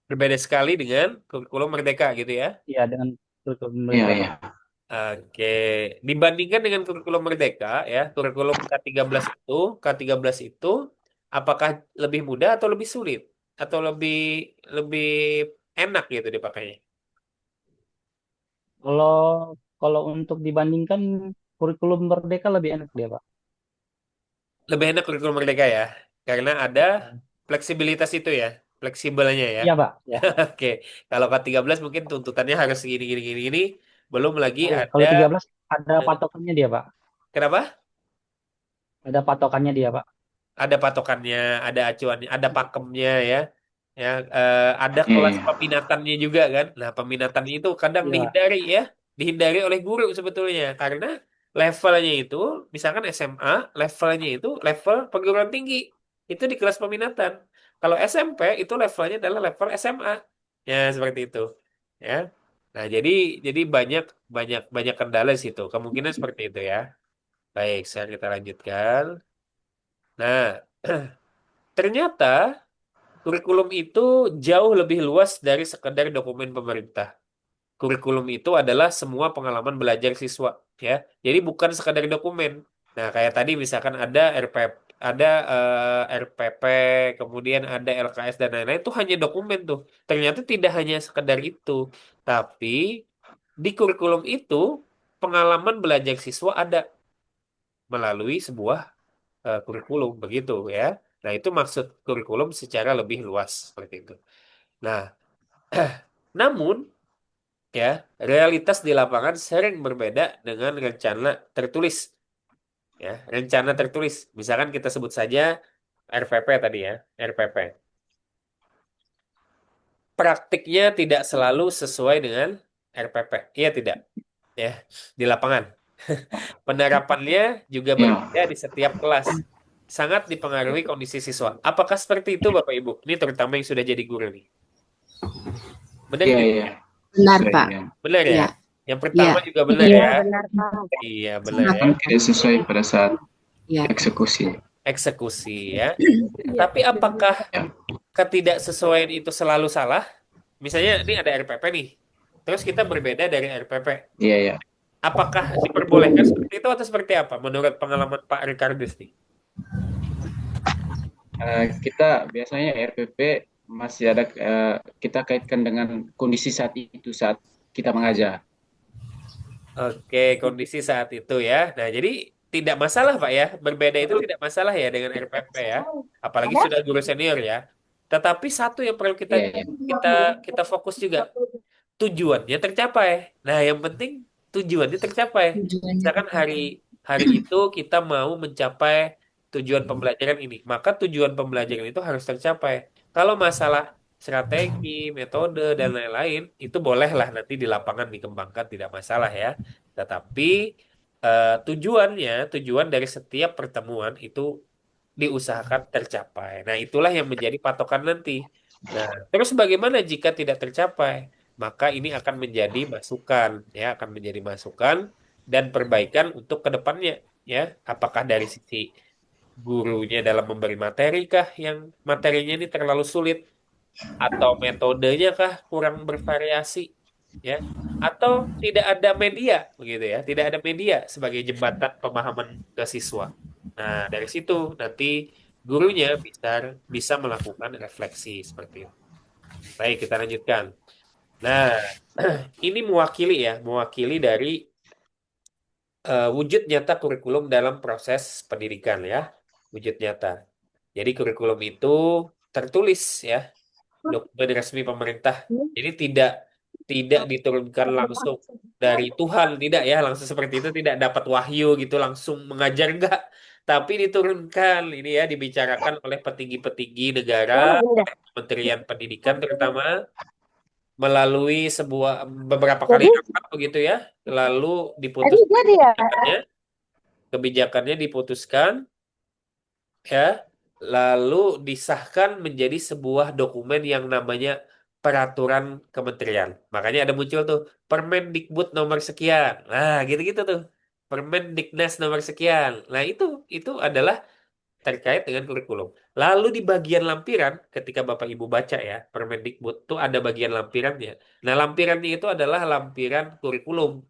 A: Berbeda sekali dengan kurikulum Merdeka gitu ya?
B: Iya, dengan kurikulum
J: Iya,
B: Merdeka
J: iya.
B: Pak.
A: Oke, dibandingkan dengan kurikulum Merdeka ya, kurikulum K13 itu apakah lebih mudah atau lebih sulit atau lebih enak gitu dipakainya?
B: Kalau kalau untuk dibandingkan kurikulum Merdeka lebih enak dia Pak.
A: Lebih enak kurikulum Merdeka ya, karena ada fleksibilitas itu ya, fleksibelnya ya.
B: Iya Pak, ya.
A: Oke, kalau K13 mungkin tuntutannya harus gini gini gini gini, belum lagi
B: Kalau
A: ada
B: 13 ada
A: eh,
B: patokannya dia Pak.
A: kenapa?
B: Ada patokannya dia Pak.
A: Ada patokannya, ada acuannya, ada pakemnya ya. Ya, ada
J: Iya,
A: kelas
J: iya.
A: peminatannya juga kan. Nah, peminatannya itu kadang
B: Iya Pak.
A: dihindari ya, dihindari oleh guru sebetulnya karena levelnya itu, misalkan SMA, levelnya itu level perguruan tinggi. Itu di kelas peminatan. Kalau SMP itu levelnya adalah level SMA. Ya, seperti itu. Ya. Nah, jadi banyak banyak banyak kendala di situ. Kemungkinan seperti itu ya. Baik, saya kita lanjutkan. Nah, ternyata kurikulum itu jauh lebih luas dari sekedar dokumen pemerintah. Kurikulum itu adalah semua pengalaman belajar siswa, ya. Jadi bukan sekadar dokumen. Nah, kayak tadi misalkan ada RPP, kemudian ada LKS dan lain-lain itu hanya dokumen tuh. Ternyata tidak hanya sekedar itu, tapi di kurikulum itu pengalaman belajar siswa ada melalui sebuah kurikulum begitu ya. Nah, itu maksud kurikulum secara lebih luas seperti itu. Nah, namun ya, realitas di lapangan sering berbeda dengan rencana tertulis ya. Rencana tertulis, misalkan kita sebut saja RPP tadi ya, RPP. Praktiknya tidak selalu sesuai dengan RPP. Iya tidak? Ya, di lapangan. Penerapannya juga
J: Iya.
A: berbeda di setiap kelas. Sangat dipengaruhi kondisi siswa. Apakah seperti itu, Bapak Ibu? Ini terutama yang sudah jadi guru nih. Benar
J: Iya,
A: juga?
J: iya.
D: Benar,
J: Sesuai
D: Pak.
J: dengan
A: Benar ya?
D: Iya,
A: Yang
D: iya,
A: pertama juga benar
I: Iya,
A: ya?
I: benar Pak.
A: Iya, benar
D: sangat
A: ya.
J: yang tidak sesuai pada saat
D: iya.
J: eksekusi.
A: Eksekusi ya.
F: Iya,
A: Tapi apakah
J: Ya.
A: ketidaksesuaian itu selalu salah? Misalnya ini ada RPP nih. Terus kita berbeda dari RPP.
J: Iya, iya.
A: Apakah diperbolehkan seperti itu atau seperti apa menurut pengalaman Pak Ricardus nih?
J: Kita biasanya RPP masih ada kita kaitkan dengan kondisi saat itu saat kita mengajar.
A: Oke, kondisi saat itu ya. Nah, jadi tidak masalah Pak ya. Berbeda itu tidak masalah ya dengan RPP ya. Apalagi sudah guru senior ya. Tetapi satu yang perlu kita
J: Iya, iya.
A: kita kita fokus juga, tujuannya tercapai. Nah, yang penting tujuannya tercapai.
L: Tujuannya
A: Misalkan hari hari itu kita mau mencapai tujuan pembelajaran ini, maka tujuan pembelajaran itu harus tercapai. Kalau masalah strategi, metode dan lain-lain itu bolehlah nanti di lapangan dikembangkan tidak masalah ya. Tetapi tujuan dari setiap pertemuan itu diusahakan tercapai. Nah, itulah yang menjadi patokan nanti. Nah, terus bagaimana jika tidak tercapai? Maka ini akan menjadi masukan, ya, akan menjadi masukan dan perbaikan untuk ke depannya, ya. Apakah dari sisi gurunya dalam memberi materi kah yang materinya ini terlalu sulit, atau metodenya kah kurang bervariasi, ya, atau tidak ada media, begitu ya, tidak ada media sebagai jembatan pemahaman ke siswa. Nah, dari situ nanti gurunya bisa bisa melakukan refleksi seperti itu. Baik, kita lanjutkan. Nah, ini mewakili ya, mewakili dari wujud nyata kurikulum dalam proses pendidikan ya, wujud nyata. Jadi kurikulum itu tertulis ya, dokumen resmi pemerintah. Jadi tidak tidak diturunkan langsung dari Tuhan, tidak ya, langsung seperti itu, tidak dapat wahyu gitu langsung mengajar enggak. Tapi diturunkan ini ya, dibicarakan oleh petinggi-petinggi negara, oleh Kementerian Pendidikan terutama, melalui beberapa kali rapat begitu ya, lalu diputuskan
I: jadi ya.
A: kebijakannya diputuskan ya, lalu disahkan menjadi sebuah dokumen yang namanya peraturan kementerian. Makanya ada muncul tuh Permendikbud nomor sekian. Nah, gitu-gitu tuh. Permendiknas nomor sekian. Nah, itu adalah terkait dengan kurikulum. Lalu di bagian lampiran, ketika Bapak Ibu baca ya, Permendikbud tuh ada bagian lampirannya. Nah, lampirannya itu adalah lampiran kurikulum.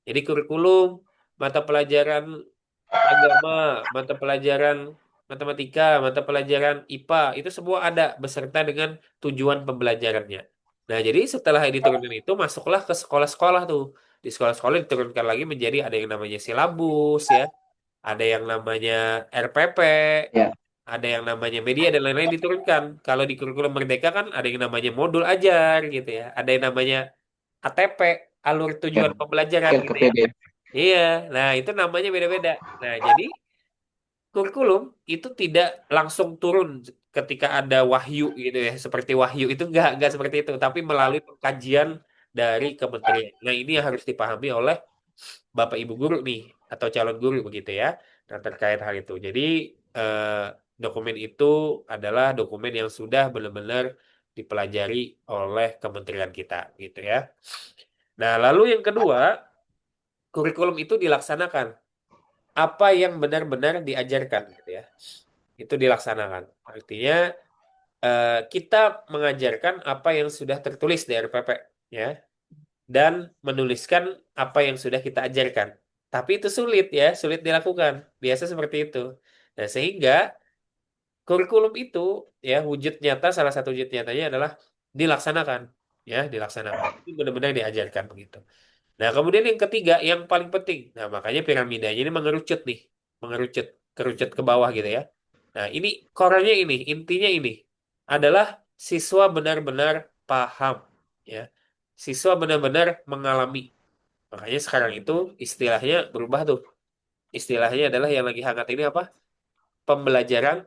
A: Jadi kurikulum, mata pelajaran agama, mata pelajaran matematika, mata pelajaran IPA, itu semua ada beserta dengan tujuan pembelajarannya. Nah, jadi setelah diturunkan itu masuklah ke sekolah-sekolah tuh. Di sekolah-sekolah diturunkan lagi menjadi ada yang namanya silabus ya, ada yang namanya RPP,
J: Ya.
A: ada yang namanya media dan lain-lain diturunkan. Kalau di kurikulum Merdeka kan ada yang namanya modul ajar gitu ya, ada yang namanya ATP, alur tujuan pembelajaran gitu ya.
J: LKPD.
A: Iya, nah itu namanya beda-beda. Nah, jadi kurikulum itu tidak langsung turun ketika ada wahyu gitu ya, seperti wahyu itu enggak seperti itu, tapi melalui pengkajian dari kementerian. Nah, ini yang harus dipahami oleh Bapak Ibu guru nih atau calon guru begitu ya. Nah, terkait hal itu. Jadi dokumen itu adalah dokumen yang sudah benar-benar dipelajari oleh kementerian kita gitu ya. Nah, lalu yang kedua, kurikulum itu dilaksanakan. Apa yang benar-benar diajarkan gitu ya. Itu dilaksanakan. Artinya kita mengajarkan apa yang sudah tertulis di RPP ya, dan menuliskan apa yang sudah kita ajarkan. Tapi itu sulit ya, sulit dilakukan. Biasa seperti itu. Nah, sehingga kurikulum itu ya wujud nyata, salah satu wujud nyatanya adalah dilaksanakan ya, dilaksanakan. Itu benar-benar diajarkan begitu. Nah, kemudian yang ketiga, yang paling penting. Nah, makanya piramidanya ini mengerucut nih. Mengerucut, kerucut ke bawah gitu ya. Nah, ini korannya ini, intinya ini. Adalah siswa benar-benar paham. Ya. Siswa benar-benar mengalami. Makanya sekarang itu istilahnya berubah tuh. Istilahnya adalah yang lagi hangat ini apa? Pembelajaran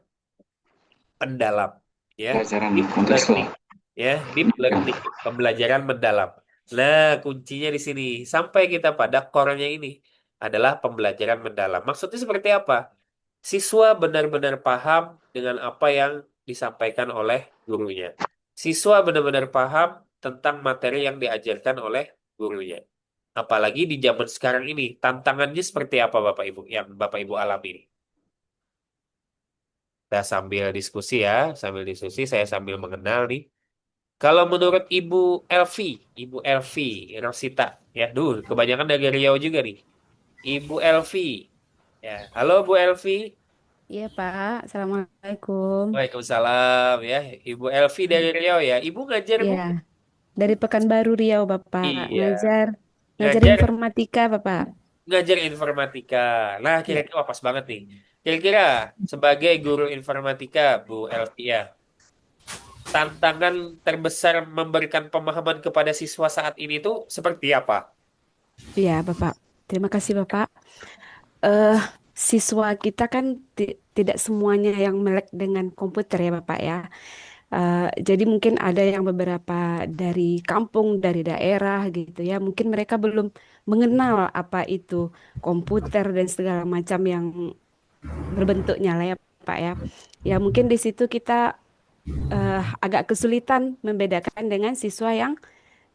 A: pendalam. Ya.
J: Pelajaran
A: Deep
J: kontekstual.
A: learning. Ya, deep learning. Pembelajaran mendalam. Nah, kuncinya di sini. Sampai kita pada core-nya ini adalah pembelajaran mendalam. Maksudnya seperti apa? Siswa benar-benar paham dengan apa yang disampaikan oleh gurunya. Siswa benar-benar paham tentang materi yang diajarkan oleh gurunya. Apalagi di zaman sekarang ini, tantangannya seperti apa Bapak Ibu yang Bapak Ibu alami? Kita sambil diskusi ya, sambil diskusi saya sambil mengenal nih. Kalau menurut Ibu Elvi Rosita, ya, kebanyakan dari Riau juga nih. Ibu Elvi, ya, halo Bu Elvi.
M: Iya Pak, Assalamualaikum.
A: Waalaikumsalam, ya, Ibu Elvi dari Riau ya. Ibu ngajar Bu?
M: Iya, dari Pekanbaru Riau Bapak,
A: Iya,
M: ngajar
A: ngajar
M: informatika Bapak.
A: ngajar informatika. Nah,
M: Iya.
A: kira-kira pas banget nih. Kira-kira sebagai guru informatika Bu Elvi ya, tantangan terbesar memberikan pemahaman kepada siswa saat ini tuh seperti apa?
M: Iya Bapak, terima kasih Bapak. eh Siswa kita kan tidak semuanya yang melek dengan komputer ya Bapak ya. Jadi mungkin ada yang beberapa dari kampung, dari daerah gitu ya. Mungkin mereka belum mengenal apa itu komputer dan segala macam yang berbentuknya layar Pak ya. Ya mungkin di situ kita agak kesulitan membedakan dengan siswa yang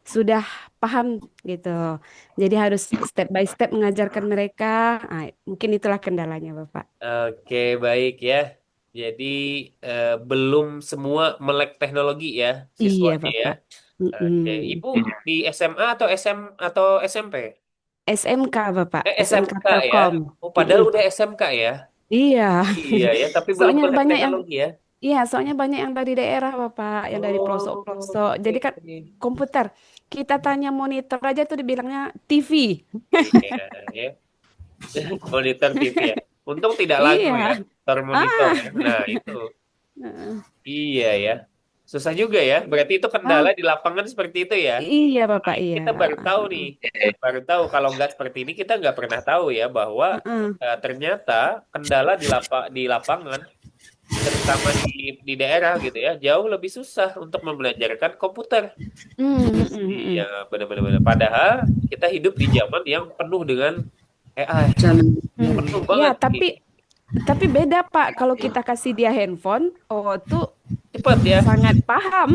M: sudah paham gitu. Jadi harus step by step mengajarkan mereka. Ah, mungkin itulah kendalanya, Bapak.
A: Oke, baik ya. Jadi belum semua melek teknologi ya
M: Iya,
A: siswanya ya.
M: Bapak.
A: Oke,
M: Mm-mm.
A: Ibu di SMA atau atau SMP?
M: SMK, Bapak. SMK
A: SMK ya.
M: Telkom.
A: Oh, padahal
M: Mm-mm.
A: udah SMK ya.
M: Iya.
A: Iya ya, tapi belum
M: Soalnya
A: melek
M: banyak yang
A: teknologi ya.
M: Iya, soalnya banyak yang dari daerah, Bapak, yang dari
A: Oh,
M: pelosok-pelosok. Jadi kan
A: oke.
M: komputer, kita tanya monitor aja tuh dibilangnya TV.
A: Iya ya. Monitor TV ya. Untung tidak lagu ya,
M: Iya.
A: termonitor
M: Ah.
A: ya. Nah, itu.
M: Heeh.
A: Iya ya. Susah juga ya. Berarti itu kendala
M: Ah,
A: di lapangan seperti itu ya.
M: iya, Bapak,
A: Ini
M: iya.
A: kita baru tahu nih, baru tahu kalau nggak seperti ini kita nggak pernah tahu ya bahwa
M: Heeh.
A: ternyata kendala di lapangan, terutama di daerah gitu ya, jauh lebih susah untuk membelajarkan komputer. Iya, benar-benar. Padahal kita hidup di zaman yang penuh dengan AI, penuh
M: Ya,
A: banget nih.
M: tapi beda, Pak. Kalau kita kasih dia handphone, oh tuh
A: Cepat ya.
M: sangat paham.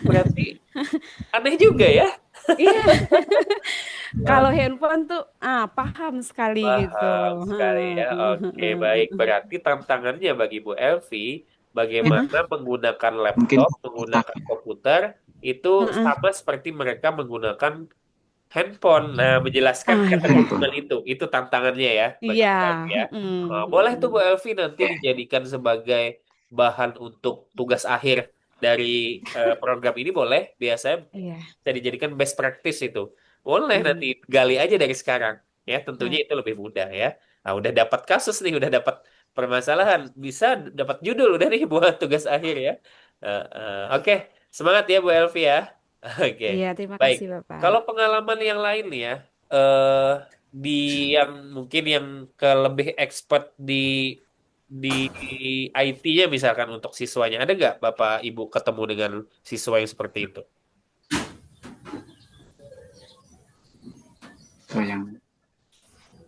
A: Berarti aneh juga ya.
M: Iya. Kalau handphone tuh paham sekali gitu.
A: Paham sekali ya. Oke, baik. Berarti tantangannya bagi Bu Elvi, bagaimana menggunakan
J: Mungkin
A: laptop, menggunakan komputer, itu sama seperti mereka menggunakan handphone. Nah, menjelaskan
M: Ah, iya.
A: keterhubungan itu tantangannya ya bagi
M: Iya.
A: Bu Elvi ya.
M: Mm-mm.
A: Boleh tuh Bu Elvi nanti dijadikan sebagai bahan untuk tugas akhir dari program ini boleh. Biasanya
M: Iya.
A: bisa dijadikan best practice itu. Boleh nanti gali aja dari sekarang. Ya, tentunya itu lebih mudah ya. Nah, udah dapat kasus nih, udah dapat permasalahan, bisa dapat judul udah nih buat tugas akhir ya. Oke, semangat ya Bu Elvi ya. Oke,
M: Iya, terima
A: baik.
M: kasih Bapak.
A: Kalau pengalaman yang lain nih ya, eh di yang mungkin yang ke lebih expert di IT-nya misalkan untuk siswanya, ada nggak Bapak Ibu ketemu dengan siswa yang seperti itu?
J: So, yang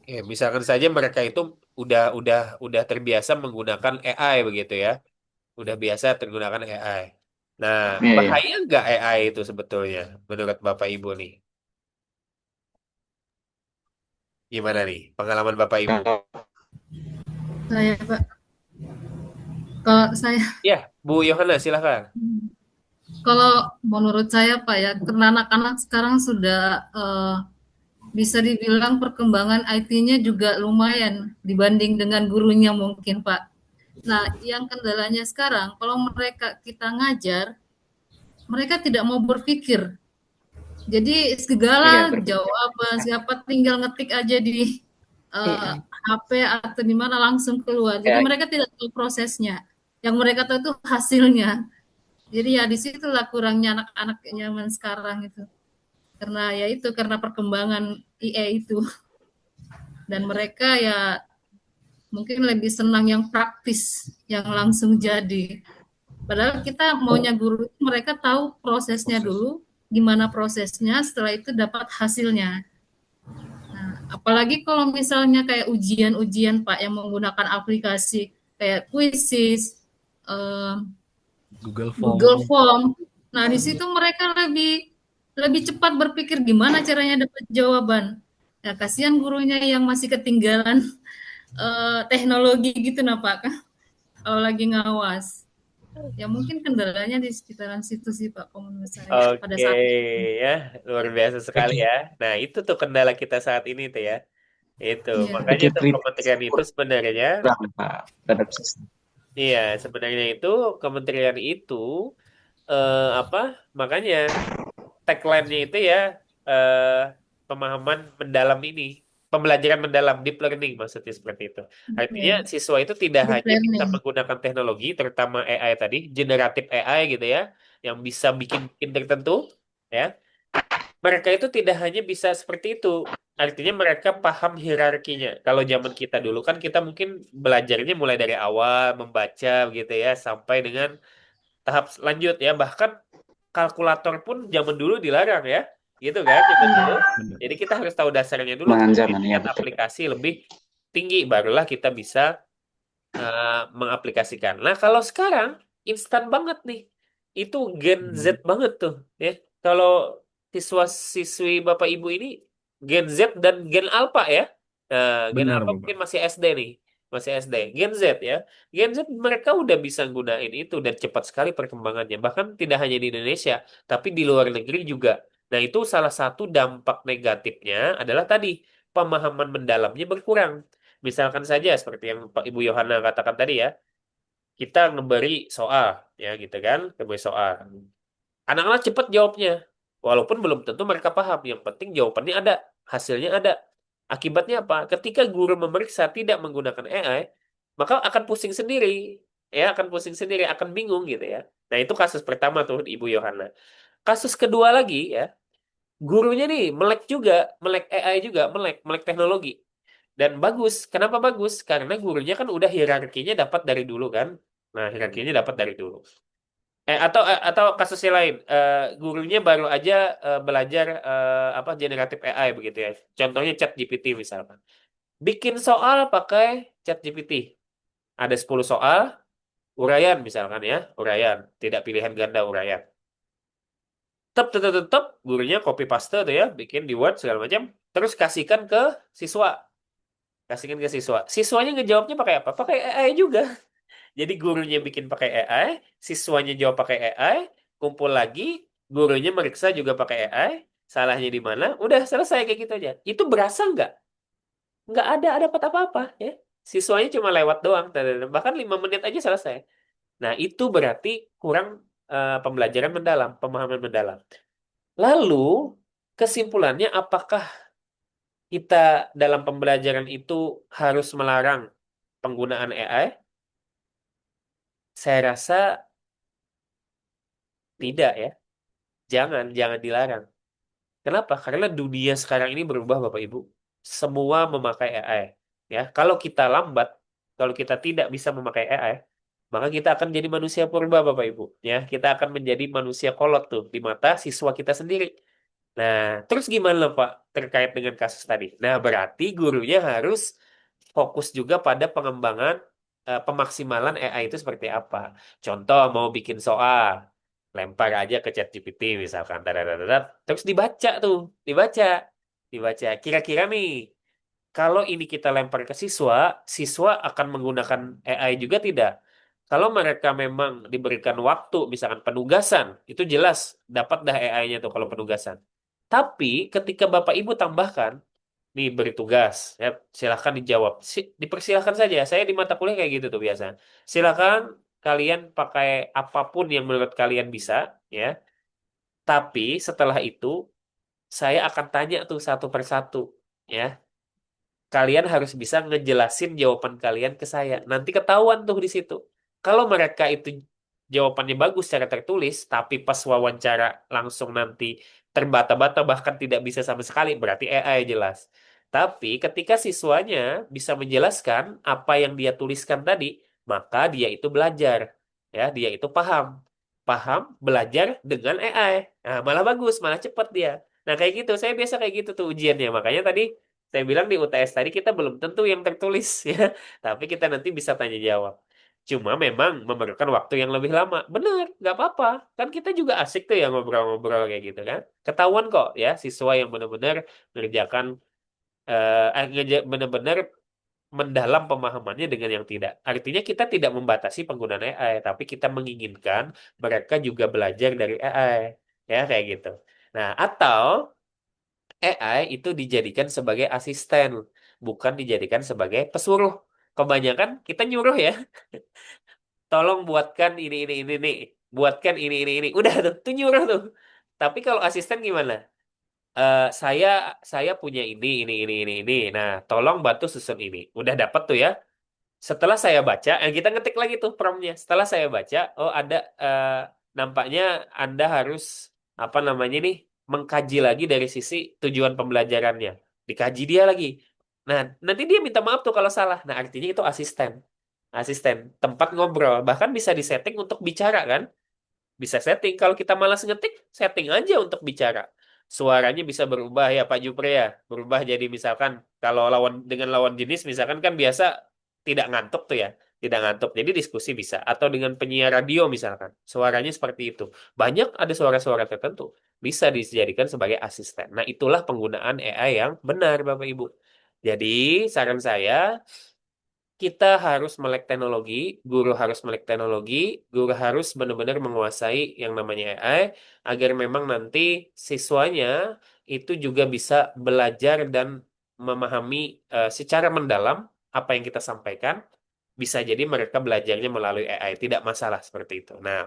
A: Ya, misalkan saja mereka itu udah terbiasa menggunakan AI begitu ya. Udah biasa menggunakan AI. Nah,
J: Iya, iya.
A: bahaya nggak AI itu sebetulnya menurut Bapak Ibu nih? Gimana nih pengalaman Bapak Ibu?
L: Saya, Pak. Kalau saya,
A: Ya, Bu Yohana silahkan.
L: kalau menurut saya, Pak ya, karena anak-anak sekarang sudah bisa dibilang perkembangan IT-nya juga lumayan dibanding dengan gurunya mungkin, Pak. Nah, yang kendalanya sekarang, kalau kita ngajar, mereka tidak mau berpikir. Jadi segala jawaban siapa tinggal ngetik aja di HP atau di mana langsung keluar. Jadi mereka tidak tahu prosesnya. Yang mereka tahu itu hasilnya. Jadi ya disitulah kurangnya anak-anak zaman sekarang itu. Karena ya itu karena perkembangan IA itu. Dan mereka ya mungkin lebih senang yang praktis, yang langsung jadi. Padahal kita maunya guru mereka tahu prosesnya dulu, gimana prosesnya, setelah itu dapat hasilnya. Nah, apalagi kalau misalnya kayak ujian-ujian Pak yang menggunakan aplikasi kayak Quizzes, Google Form. Nah, di situ mereka lebih cepat berpikir gimana caranya dapat jawaban. Ya, kasihan gurunya yang masih ketinggalan teknologi gitu nah Pak, kalau lagi ngawas. Ya mungkin kendalanya di sekitaran situ sih Pak, menurut saya pada
A: Oke
L: saat
A: ya, luar biasa sekali ya. Nah, itu tuh kendala kita saat ini tuh ya. Itu, makanya tuh kementerian itu sebenarnya iya, sebenarnya itu kementerian itu apa? Makanya tagline-nya itu ya pemahaman mendalam ini, pembelajaran mendalam, deep learning maksudnya seperti itu. Artinya siswa itu tidak
L: Deep
A: hanya bisa
L: learning.
A: menggunakan teknologi, terutama AI tadi, generatif AI gitu ya, yang bisa bikin tertentu, ya. Mereka itu tidak hanya bisa seperti itu. Artinya mereka paham hierarkinya. Kalau zaman kita dulu kan kita mungkin belajarnya mulai dari awal membaca gitu ya sampai dengan tahap lanjut ya. Bahkan kalkulator pun zaman dulu dilarang ya. Gitu kan zaman dulu. Jadi kita harus tahu dasarnya dulu.
J: Zaman, ya,
A: Kemudian
J: betul.
A: aplikasi lebih tinggi barulah kita bisa mengaplikasikan. Nah, kalau sekarang instan banget nih. Itu Gen Z banget tuh, ya. Kalau siswa-siswi Bapak Ibu ini Gen Z dan Gen Alpha ya. Gen
C: Benar,
A: Alpha
C: Bapak.
A: mungkin masih SD nih. Masih SD. Gen Z ya. Gen Z mereka udah bisa gunain itu dan cepat sekali perkembangannya. Bahkan tidak hanya di Indonesia, tapi di luar negeri juga. Nah, itu salah satu dampak negatifnya adalah tadi pemahaman mendalamnya berkurang. Misalkan saja seperti yang Pak Ibu Yohana katakan tadi ya, kita ngeberi soal ya gitu kan, ngeberi soal. Anak-anak cepat jawabnya, walaupun belum tentu mereka paham. Yang penting jawabannya ada, hasilnya ada. Akibatnya apa? Ketika guru memeriksa tidak menggunakan AI, maka akan pusing sendiri, ya akan pusing sendiri, akan bingung gitu ya. Nah itu kasus pertama tuh Ibu Yohana. Kasus kedua lagi ya, gurunya nih melek juga, melek AI juga, melek, melek teknologi. Dan bagus. Kenapa bagus? Karena gurunya kan udah hierarkinya dapat dari dulu kan. Nah, hierarkinya dapat dari dulu. Atau kasusnya lain, gurunya baru aja belajar apa generatif AI begitu ya. Contohnya ChatGPT misalkan. Bikin soal pakai ChatGPT. Ada 10 soal, uraian misalkan ya, uraian, tidak pilihan ganda uraian. Tetap gurunya copy paste tuh ya, bikin di Word segala macam, terus kasihkan ke siswa. Kasihkan ke siswa. Siswanya ngejawabnya pakai apa? Pakai AI juga. Jadi gurunya bikin pakai AI, siswanya jawab pakai AI, kumpul lagi, gurunya meriksa juga pakai AI, salahnya di mana? Udah selesai kayak gitu aja. Itu berasa nggak? Nggak ada dapat apa-apa ya. Siswanya cuma lewat doang, bahkan 5 menit aja selesai. Nah itu berarti kurang pembelajaran mendalam, pemahaman mendalam. Lalu kesimpulannya apakah kita dalam pembelajaran itu harus melarang penggunaan AI? Saya rasa tidak ya. Jangan dilarang. Kenapa? Karena dunia sekarang ini berubah, Bapak Ibu. Semua memakai AI. Ya, kalau kita lambat, kalau kita tidak bisa memakai AI, maka kita akan jadi manusia purba, Bapak Ibu. Ya, kita akan menjadi manusia kolot tuh di mata siswa kita sendiri. Nah, terus gimana, Pak, terkait dengan kasus tadi? Nah, berarti gurunya harus fokus juga pada pengembangan pemaksimalan AI itu seperti apa. Contoh, mau bikin soal, lempar aja ke ChatGPT misalkan, dadadadadad, terus dibaca tuh, dibaca. Kira-kira nih, kalau ini kita lempar ke siswa, siswa akan menggunakan AI juga tidak? Kalau mereka memang diberikan waktu, misalkan penugasan, itu jelas dapat dah AI-nya tuh kalau penugasan. Tapi ketika Bapak Ibu tambahkan, nih beri tugas, ya, silahkan dijawab. Dipersilahkan saja. Saya di mata kuliah kayak gitu tuh biasa. Silahkan kalian pakai apapun yang menurut kalian bisa, ya. Tapi setelah itu saya akan tanya tuh satu persatu, ya. Kalian harus bisa ngejelasin jawaban kalian ke saya. Nanti ketahuan tuh di situ. Kalau mereka itu jawabannya bagus secara tertulis, tapi pas wawancara langsung nanti terbata-bata bahkan tidak bisa sama sekali, berarti AI jelas. Tapi ketika siswanya bisa menjelaskan apa yang dia tuliskan tadi, maka dia itu belajar. Ya, dia itu paham. Paham, belajar dengan AI. Nah, malah bagus, malah cepat dia. Nah, kayak gitu. Saya biasa kayak gitu tuh ujiannya. Makanya tadi saya bilang di UTS tadi kita belum tentu yang tertulis ya, tapi kita nanti bisa tanya jawab. Cuma memang memerlukan waktu yang lebih lama. Bener, nggak apa-apa. Kan kita juga asik tuh ya ngobrol-ngobrol kayak gitu kan. Ketahuan kok ya siswa yang benar-benar mengerjakan benar-benar mendalam pemahamannya dengan yang tidak. Artinya kita tidak membatasi penggunaan AI, tapi kita menginginkan mereka juga belajar dari AI. Ya kayak gitu. Nah, atau AI itu dijadikan sebagai asisten, bukan dijadikan sebagai pesuruh. Kebanyakan kita nyuruh ya, tolong buatkan ini nih, buatkan ini. Udah tuh nyuruh tuh. Tapi kalau asisten gimana? Saya punya ini. Nah, tolong bantu susun ini. Udah dapat tuh ya. Setelah saya baca, kita ngetik lagi tuh promptnya. Setelah saya baca, oh ada nampaknya Anda harus apa namanya nih mengkaji lagi dari sisi tujuan pembelajarannya. Dikaji dia lagi. Nah, nanti dia minta maaf tuh kalau salah. Nah, artinya itu asisten. Asisten, tempat ngobrol. Bahkan bisa disetting untuk bicara kan? Bisa setting. Kalau kita malas ngetik, setting aja untuk bicara. Suaranya bisa berubah ya Pak Jupri ya. Berubah jadi misalkan kalau lawan dengan lawan jenis misalkan kan biasa tidak ngantuk tuh ya. tidak ngantuk. Jadi diskusi bisa. Atau dengan penyiar radio misalkan. Suaranya seperti itu. Banyak ada suara-suara tertentu. Bisa dijadikan sebagai asisten. Nah, itulah penggunaan AI yang benar, Bapak Ibu. Jadi, saran saya, kita harus melek teknologi, guru harus melek teknologi, guru harus benar-benar menguasai yang namanya AI, agar memang nanti siswanya itu juga bisa belajar dan memahami secara mendalam apa yang kita sampaikan. Bisa jadi mereka belajarnya melalui AI, tidak masalah seperti itu. Nah,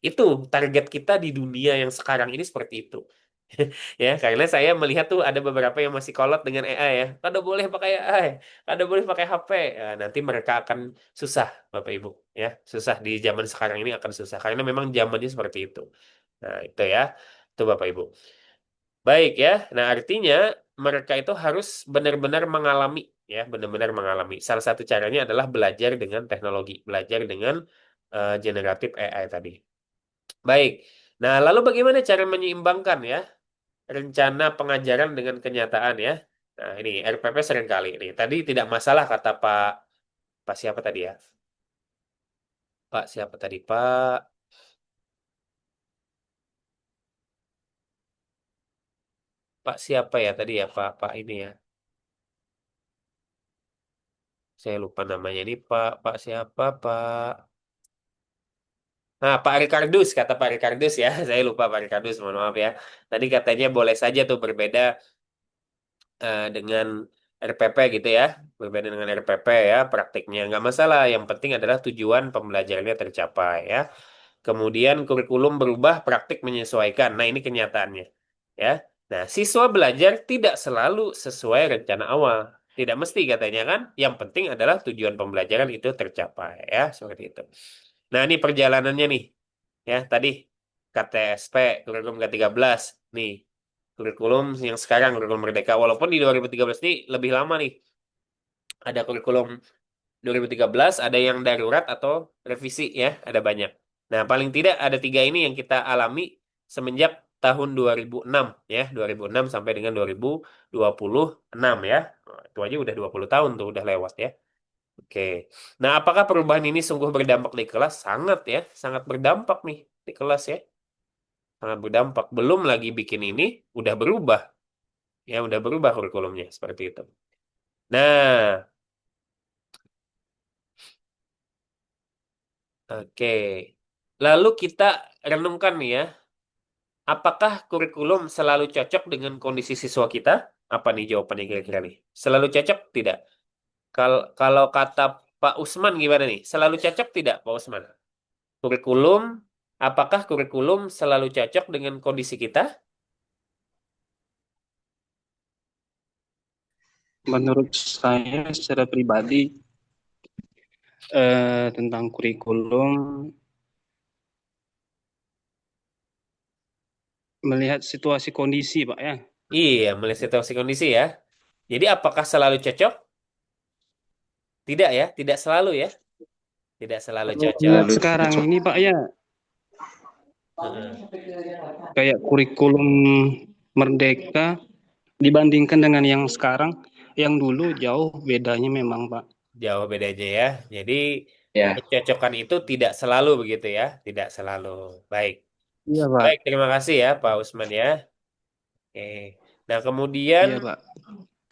A: itu target kita di dunia yang sekarang ini seperti itu. Ya, karena saya melihat tuh ada beberapa yang masih kolot dengan AI ya. Kada boleh pakai AI, kada boleh pakai HP. Ya, nanti mereka akan susah, Bapak Ibu. Ya, susah di zaman sekarang ini akan susah karena memang zamannya seperti itu. Nah, itu ya, itu Bapak Ibu. Baik ya. Nah, artinya mereka itu harus benar-benar mengalami ya, benar-benar mengalami. Salah satu caranya adalah belajar dengan teknologi, belajar dengan generatif AI tadi. Baik. Nah, lalu bagaimana cara menyeimbangkan ya rencana pengajaran dengan kenyataan ya? Nah, ini RPP seringkali ini. Tadi tidak masalah kata Pak siapa tadi ya? Pak siapa tadi? Pak siapa ya tadi ya? Pak ini ya. Saya lupa namanya ini Pak siapa Pak? Nah, Pak Ricardus, kata Pak Ricardus ya. Saya lupa Pak Ricardus, mohon maaf ya. Tadi katanya boleh saja tuh berbeda dengan RPP gitu ya. Berbeda dengan RPP ya, praktiknya nggak masalah. Yang penting adalah tujuan pembelajarannya tercapai ya. Kemudian kurikulum berubah, praktik menyesuaikan. Nah, ini kenyataannya ya. Nah, siswa belajar tidak selalu sesuai rencana awal. Tidak mesti katanya kan. Yang penting adalah tujuan pembelajaran itu tercapai ya, seperti itu. Nah, ini perjalanannya nih. Ya, tadi KTSP, kurikulum ke-13. Nih, kurikulum yang sekarang, kurikulum Merdeka. Walaupun di 2013 ini lebih lama nih. Ada kurikulum 2013, ada yang darurat atau revisi ya, ada banyak. Nah, paling tidak ada 3 ini yang kita alami semenjak tahun 2006 ya, 2006 sampai dengan 2026 ya. Nah, itu aja udah 20 tahun tuh, udah lewat ya. Oke. Nah, apakah perubahan ini sungguh berdampak di kelas? Sangat ya, sangat berdampak nih di kelas ya. Sangat berdampak. Belum lagi bikin ini, udah berubah. Ya, udah berubah kurikulumnya, seperti itu. Nah, oke. Lalu kita renungkan nih ya, apakah kurikulum selalu cocok dengan kondisi siswa kita? Apa nih jawabannya kira-kira nih? Selalu cocok? Tidak. Kalau kata Pak Usman gimana nih? Selalu cocok tidak, Pak Usman? Kurikulum, apakah kurikulum selalu cocok dengan kondisi kita?
G: Menurut saya secara pribadi tentang kurikulum melihat situasi kondisi, Pak ya.
A: Iya, melihat situasi kondisi ya. Jadi apakah selalu cocok? Tidak ya, tidak selalu ya. Tidak selalu cocok.
G: Sekarang ini Pak ya,
A: Heeh.
G: kayak kurikulum Merdeka dibandingkan dengan yang sekarang, yang dulu jauh bedanya memang Pak.
A: Jauh bedanya ya. Jadi
J: Ya.
A: kecocokan itu tidak selalu begitu ya, tidak selalu. Baik.
G: Iya Pak.
A: Baik, terima kasih ya Pak Usman ya. Oke. Nah, kemudian
G: Iya Pak.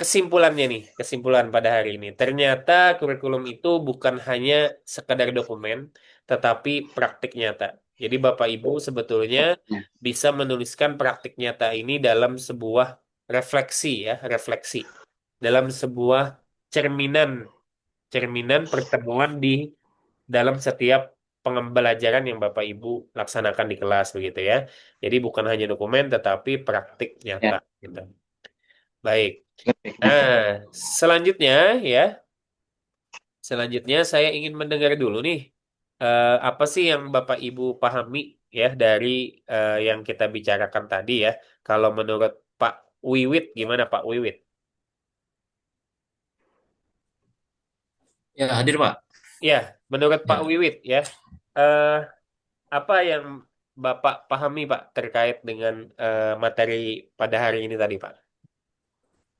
A: kesimpulannya nih, kesimpulan pada hari ini. Ternyata kurikulum itu bukan hanya sekedar dokumen, tetapi praktik nyata. Jadi Bapak Ibu sebetulnya bisa menuliskan praktik nyata ini dalam sebuah refleksi ya, refleksi. Dalam sebuah cerminan pertemuan di dalam setiap pembelajaran yang Bapak Ibu laksanakan di kelas begitu ya. Jadi bukan hanya dokumen tetapi praktik nyata gitu. Baik. Nah, selanjutnya ya. Selanjutnya saya ingin mendengar dulu nih apa sih yang Bapak Ibu pahami ya dari yang kita bicarakan tadi ya. Kalau menurut Pak Wiwit gimana Pak Wiwit?
N: Ya, hadir Pak.
A: Ya, menurut Pak
N: Ya.
A: Wiwit ya. eh, apa yang Bapak pahami Pak terkait dengan materi pada hari ini tadi Pak?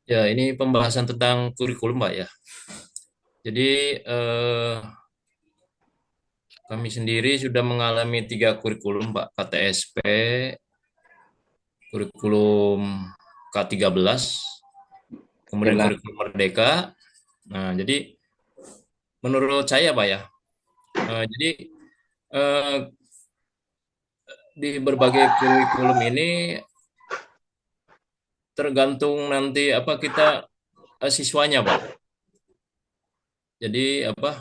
N: Ya, ini pembahasan tentang kurikulum Pak ya. Jadi Kami sendiri sudah mengalami 3 kurikulum, Pak. KTSP, kurikulum K13, kemudian
J: 13.
N: kurikulum Merdeka. Nah, jadi menurut saya, Pak ya, jadi eh, di berbagai kurikulum ini tergantung nanti apa kita siswanya, Pak. Jadi apa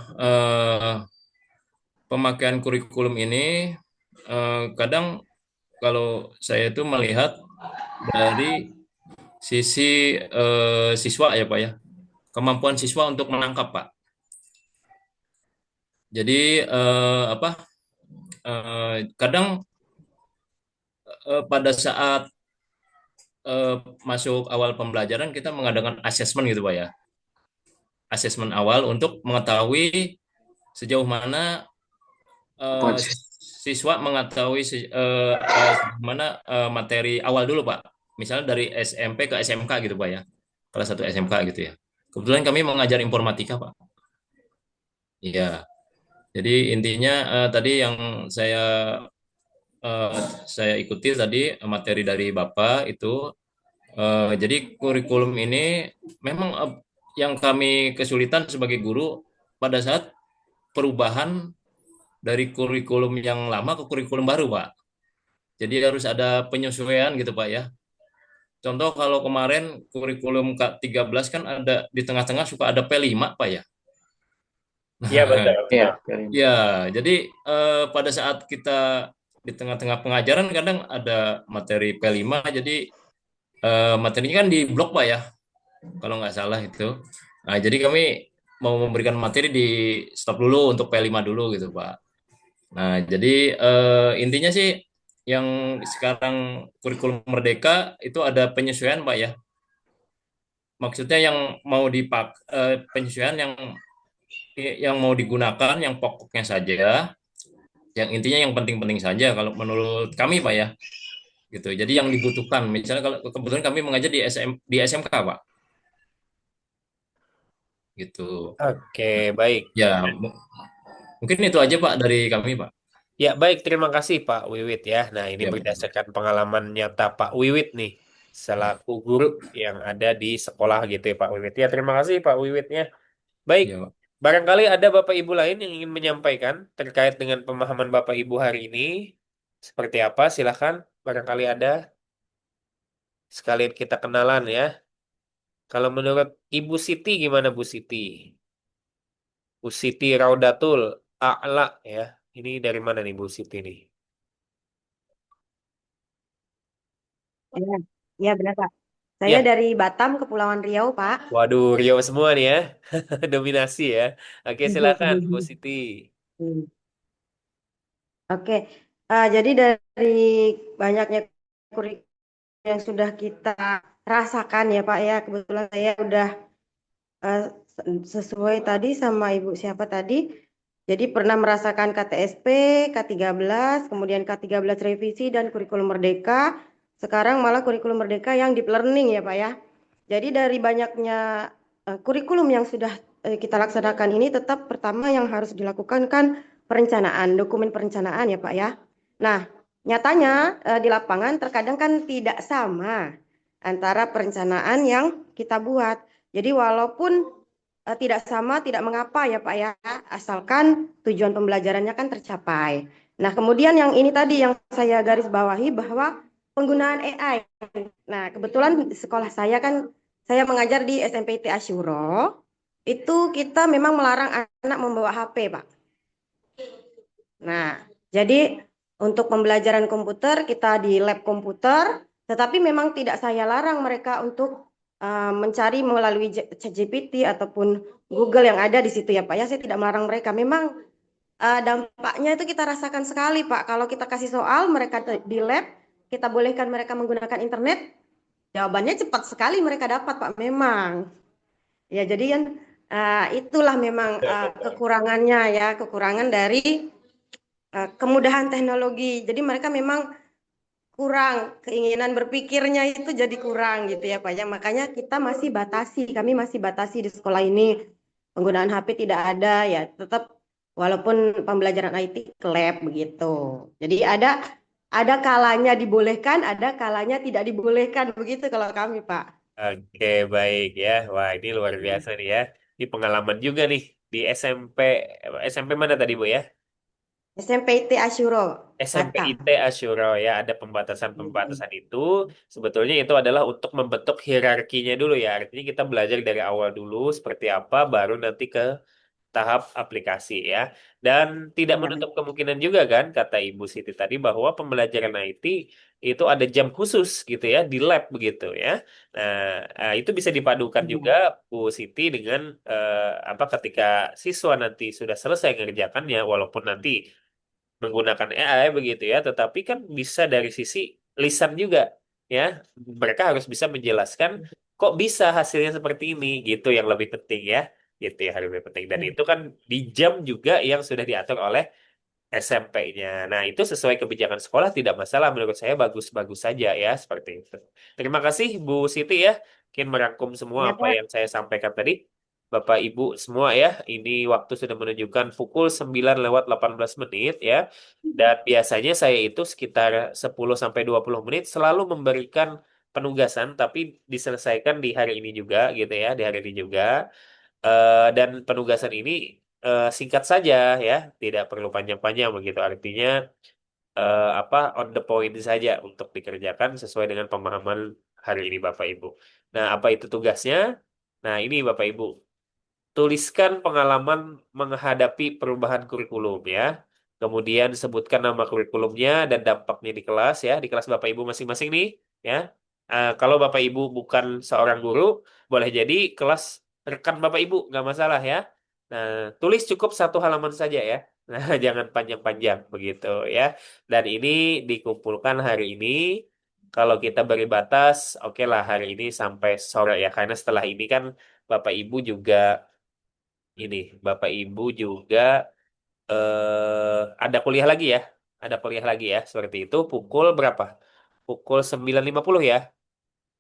N: pemakaian kurikulum ini kadang kalau saya itu melihat dari sisi siswa ya Pak ya, kemampuan siswa untuk menangkap Pak. Jadi kadang pada saat masuk awal pembelajaran kita mengadakan asesmen gitu Pak ya, asesmen awal untuk mengetahui sejauh mana siswa mengetahui mana materi awal dulu Pak. Misalnya dari SMP ke SMK gitu Pak ya. Kelas 1 SMK gitu ya. Kebetulan kami mengajar informatika Pak. Iya. Jadi intinya tadi yang saya ikuti tadi materi dari Bapak itu jadi kurikulum ini memang yang kami kesulitan sebagai guru pada saat perubahan dari kurikulum yang lama ke kurikulum baru, Pak. Jadi harus ada penyesuaian gitu, Pak ya. Contoh kalau kemarin kurikulum K13 kan ada di tengah-tengah suka ada P5, Pak ya.
A: Iya betul.
J: Iya.
N: Ya, jadi pada saat kita di tengah-tengah pengajaran kadang ada materi P5, jadi materinya kan di blok, Pak ya. Kalau nggak salah itu. Nah, jadi kami mau memberikan materi di stop dulu untuk P5 dulu gitu, Pak. Nah, jadi intinya sih yang sekarang kurikulum Merdeka itu ada penyesuaian, Pak ya. Maksudnya yang mau penyesuaian yang mau digunakan yang pokoknya saja, yang intinya yang penting-penting saja kalau menurut kami, Pak ya. Gitu. Jadi yang dibutuhkan, misalnya kalau kebetulan kami mengajar di SMK, Pak. Gitu.
A: Oke, baik.
N: Ya, mungkin itu aja Pak dari kami, Pak.
A: Ya, baik. Terima kasih Pak Wiwit ya. Nah, ini
N: Ya,
A: berdasarkan pengalaman nyata Pak Wiwit nih, selaku guru yang ada di sekolah gitu ya Pak Wiwit. Ya, terima kasih Pak Wiwitnya. Baik,
N: ya, Pak.
A: barangkali ada Bapak Ibu lain yang ingin menyampaikan terkait dengan pemahaman Bapak Ibu hari ini. Seperti apa? Silahkan. Barangkali ada. Sekalian kita kenalan ya. Kalau menurut Ibu Siti gimana Bu Siti? Bu Siti Raudatul A'la ya. Ini dari mana nih Bu Siti nih?
I: Ya, ya benar Pak. Saya
A: Ya.
I: dari Batam, Kepulauan Riau, Pak.
A: Waduh, Riau semua nih ya. Dominasi ya. Oke, silakan Bu Siti.
I: Oke, jadi dari banyaknya kurikulum yang sudah kita rasakan ya Pak ya, kebetulan saya udah sesuai tadi sama Ibu siapa tadi, jadi pernah merasakan KTSP, K13, kemudian K13 revisi dan kurikulum Merdeka, sekarang malah kurikulum Merdeka yang deep learning ya Pak ya. Jadi dari banyaknya kurikulum yang sudah kita laksanakan ini, tetap pertama yang harus dilakukan kan perencanaan, dokumen perencanaan ya Pak ya. Nah, nyatanya di lapangan terkadang kan tidak sama antara perencanaan yang kita buat. Jadi walaupun tidak sama, tidak mengapa ya Pak ya, asalkan tujuan pembelajarannya kan tercapai. Nah, kemudian yang ini tadi yang saya garis bawahi bahwa penggunaan AI. Nah, kebetulan di sekolah saya kan, saya mengajar di SMP IT Asyuro, itu kita memang melarang anak membawa HP, Pak. Nah, jadi untuk pembelajaran komputer kita di lab komputer, tetapi memang tidak saya larang mereka untuk mencari melalui ChatGPT ataupun Google yang ada di situ ya Pak ya. Saya tidak melarang mereka. Memang dampaknya itu kita rasakan sekali Pak. Kalau kita kasih soal mereka di lab, kita bolehkan mereka menggunakan internet, jawabannya cepat sekali mereka dapat Pak. Memang. Ya jadi kan itulah memang kekurangannya ya, kekurangan dari kemudahan teknologi. Jadi mereka memang kurang, keinginan berpikirnya itu jadi kurang gitu ya Pak ya. Makanya kita kami masih batasi di sekolah ini penggunaan HP tidak ada ya. Tetap walaupun pembelajaran IT ke lab begitu. Jadi ada kalanya dibolehkan, ada kalanya tidak dibolehkan begitu kalau kami, Pak.
A: Oke, baik ya. Wah, ini luar biasa nih ya. Ini pengalaman juga nih di SMP mana tadi Bu ya?
I: SMP IT Asyuro,
A: SMP
I: Batam.
A: IT Asyuro ya, ada pembatasan-pembatasan itu. Sebetulnya itu adalah untuk membentuk hierarkinya dulu ya. Artinya kita belajar dari awal dulu seperti apa, baru nanti ke tahap aplikasi ya. Dan tidak
I: Iya,
A: menutup kemungkinan juga kan, kata Ibu Siti tadi, bahwa pembelajaran IT itu ada jam khusus gitu ya, di lab begitu ya. Nah, itu bisa dipadukan juga Bu Siti dengan apa ketika siswa nanti sudah selesai mengerjakannya, walaupun nanti menggunakan AI begitu ya, tetapi kan bisa dari sisi lisan juga ya. Mereka harus bisa menjelaskan kok bisa hasilnya seperti ini gitu yang lebih penting ya. Gitu ya, lebih penting. Dan itu kan di jam juga yang sudah diatur oleh SMP-nya. Nah, itu sesuai kebijakan sekolah tidak masalah menurut saya bagus-bagus saja ya seperti itu. Terima kasih Bu Siti ya. Mungkin merangkum semua
I: ya
A: apa
I: Pak.
A: yang saya sampaikan tadi. Bapak Ibu semua ya, ini waktu sudah menunjukkan pukul 9:18 ya. Dan biasanya saya itu sekitar 10 sampai 20 menit selalu memberikan penugasan tapi diselesaikan di hari ini juga gitu ya, di hari ini juga. Dan penugasan ini singkat saja ya, tidak perlu panjang-panjang begitu. Artinya apa on the point saja untuk dikerjakan sesuai dengan pemahaman hari ini Bapak Ibu. Nah, apa itu tugasnya? Nah, ini Bapak Ibu, tuliskan pengalaman menghadapi perubahan kurikulum ya. Kemudian sebutkan nama kurikulumnya dan dampaknya di kelas ya, di kelas Bapak Ibu masing-masing nih ya. Kalau Bapak Ibu bukan seorang guru, boleh jadi kelas rekan Bapak Ibu, nggak masalah ya. Nah, tulis cukup 1 halaman saja ya. Nah, jangan panjang-panjang begitu ya. Dan ini dikumpulkan hari ini. Kalau kita beri batas, oke lah hari ini sampai sore ya. Karena setelah ini kan Bapak Ibu juga ini Bapak Ibu juga ada kuliah lagi ya. Ada kuliah lagi ya. Seperti itu pukul berapa? Pukul 9:50 ya.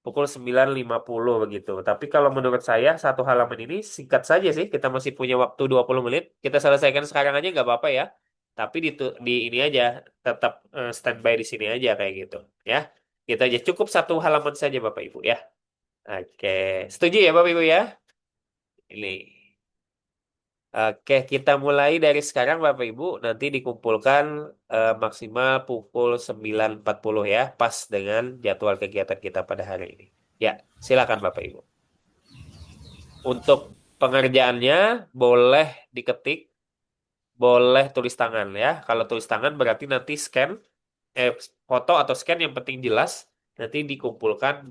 A: Pukul 9:50 begitu. Tapi kalau menurut saya 1 halaman ini singkat saja sih. Kita masih punya waktu 20 menit. Kita selesaikan sekarang aja nggak apa-apa ya. Tapi di ini aja tetap standby di sini aja kayak gitu ya. Kita aja cukup 1 halaman saja Bapak Ibu ya. Oke, setuju ya Bapak Ibu ya? Ini. Oke, kita mulai dari sekarang Bapak Ibu. Nanti dikumpulkan maksimal pukul 9:40 ya. Pas dengan jadwal kegiatan kita pada hari ini. Ya, silakan Bapak Ibu. Untuk pengerjaannya boleh diketik, boleh tulis tangan ya. Kalau tulis tangan berarti nanti scan, foto atau scan yang penting jelas. Nanti dikumpulkan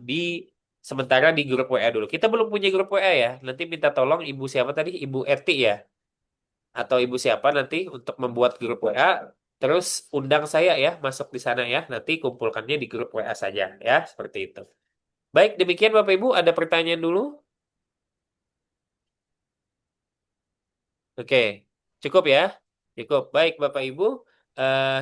A: sementara di grup WA dulu. Kita belum punya grup WA ya. Nanti minta tolong Ibu siapa tadi? Ibu Eti ya. Atau Ibu siapa nanti untuk membuat grup WA. Terus undang saya ya masuk di sana ya. Nanti kumpulkannya di grup WA saja ya. Seperti itu. Baik, demikian Bapak Ibu. Ada pertanyaan dulu? Oke, cukup ya. Cukup. Baik Bapak Ibu.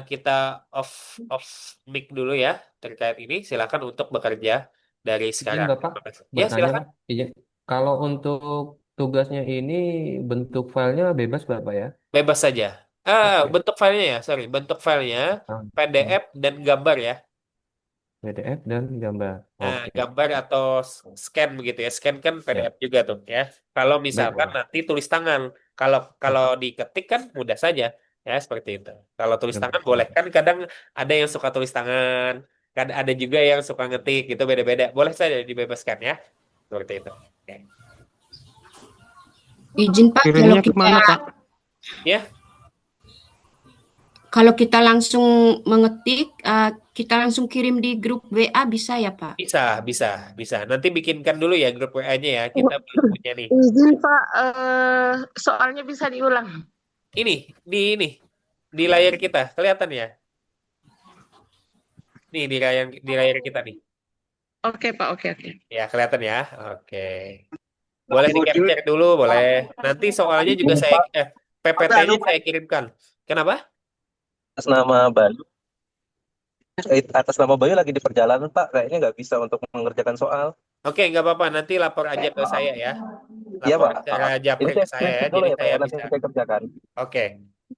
A: Kita off off mic dulu ya terkait ini. Silakan untuk bekerja dari
O: Izin
A: sekarang.
O: Bapak
A: Terima kasih. Ya,
O: bertanya
A: silakan.
O: Pak. Izin. Kalau untuk tugasnya ini bentuk filenya bebas Bapak ya?
A: Bebas saja.
O: Oke.
A: Bentuk filenya ya, sorry. Bentuk filenya PDF dan gambar ya.
O: PDF dan gambar. Oke.
A: Gambar atau scan begitu ya. Scan kan
O: Ya.
A: PDF juga tuh ya. Kalau
O: Baik
A: misalkan
O: Bapak.
A: nanti tulis tangan. Kalau diketik kan mudah saja ya seperti itu. Kalau tulis tangan
O: Baik,
A: boleh
O: Bapak.
A: kan kadang ada yang suka tulis tangan, kan ada juga yang suka ngetik gitu beda-beda. Boleh saja dibebaskan ya. Seperti itu. Oke.
D: Izin Pak,
G: Kirimnya kemana Pak?
A: Ya.
D: Kalau kita langsung mengetik, kita langsung kirim di grup WA bisa ya Pak?
A: Bisa. Nanti bikinkan dulu ya grup WA-nya ya. Kita belum punya nih.
P: Izin Pak, soalnya bisa diulang.
A: Ini di layar kita kelihatan ya. Nih di layar kita nih.
P: Oke Pak, oke.
A: Ya kelihatan ya. Oke. Boleh di capture dulu, boleh. Nanti soalnya juga saya PPT-nya saya kirimkan. Kenapa?
Q: Atas nama Bayu lagi di perjalanan Pak, kayaknya nggak bisa untuk mengerjakan soal.
A: Oke, nggak apa-apa. Nanti lapor aja ke saya ya.
Q: Iya
A: Lapor
Q: Pak.
A: secara japri
Q: Ini
A: ke
Q: saya
A: saya ya.
Q: dulu
A: Jadi
Q: ya Pak,
A: saya
Q: nanti
A: bisa.
Q: saya kerjakan.
A: Oke.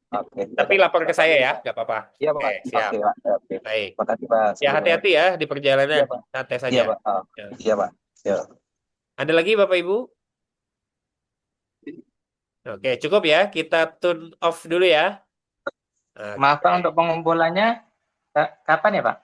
Q: Oke,
A: Tapi lapor ke saya ya, nggak apa-apa.
Q: Iya,
A: Oke,
Q: Pak.
A: siap.
Q: Oke, Pak. Oke.
A: Baik.
Q: Makasih, Pak,
A: Ya,
Q: sebelumnya.
A: hati-hati ya di
Q: Iya,
A: perjalanan.
Q: Pak.
A: Santai
Q: Iya,
A: saja.
Q: Pak.
A: Ya.
Q: Iya, Pak. Ya.
A: Ada lagi Bapak Ibu? Oke, cukup ya. Kita turn off dulu ya.
R: Maaf Pak,
A: Oke.
R: untuk pengumpulannya kapan ya Pak?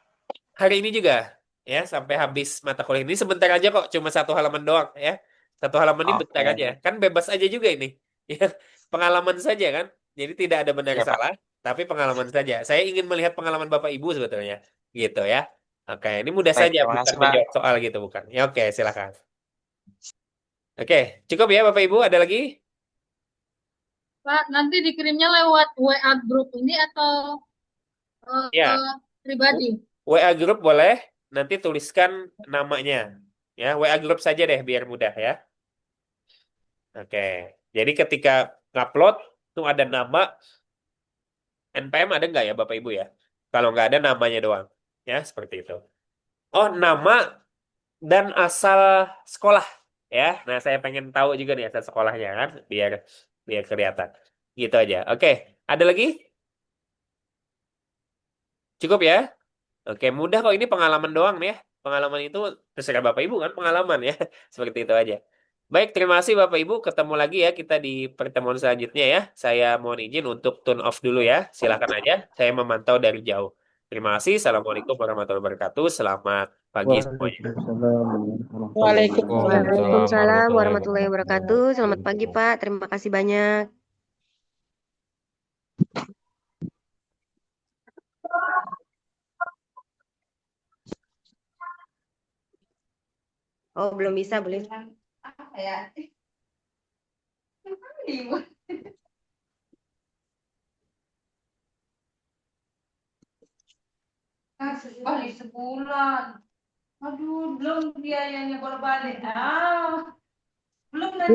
A: Hari ini juga ya, sampai habis mata kuliah ini sebentar aja kok, cuma 1 halaman doang ya. 1 halaman ini bentar aja.
R: Oke.
A: Kan bebas aja juga ini. Ya, pengalaman saja kan. Jadi tidak ada benar
R: Iya Pak.
A: salah, tapi pengalaman saja. Saya ingin melihat pengalaman Bapak Ibu sebetulnya. Gitu ya. Oke, ini mudah
R: Baik,
A: saja,
R: terima
A: bukan
R: kasih Pak.
A: menjawab soal gitu, bukan. Ya oke, silakan. Oke, cukup ya Bapak Ibu, ada lagi?
L: Pak, nanti dikirimnya lewat WA grup ini atau
A: Ya,
L: pribadi?
A: WA grup boleh, nanti tuliskan namanya. Ya, WA grup saja deh biar mudah ya. Oke, jadi ketika ngupload tuh ada nama, NPM ada nggak ya Bapak Ibu ya? Kalau nggak ada namanya doang, ya seperti itu. Oh, nama dan asal sekolah ya. Nah, saya pengen tahu juga nih asal sekolahnya kan, biar biar kelihatan. Gitu aja. Oke, ada lagi? Cukup ya? Oke, mudah kok, ini pengalaman doang nih ya. Pengalaman itu terserah Bapak Ibu kan pengalaman ya. Seperti itu aja. Baik, terima kasih Bapak Ibu. Ketemu lagi ya kita di pertemuan selanjutnya ya. Saya mohon izin untuk turn off dulu ya. Silakan aja. Saya memantau dari jauh. Terima kasih. Assalamualaikum warahmatullahi wabarakatuh. Selamat pagi semuanya.
I: Waalaikumsalam warahmatullahi wabarakatuh. Selamat pagi Pak. Terima kasih banyak. Oh, belum bisa, boleh.
L: Apa ya? Balik sebulan. Aduh, belum biayanya bolak-balik. Belum nanti.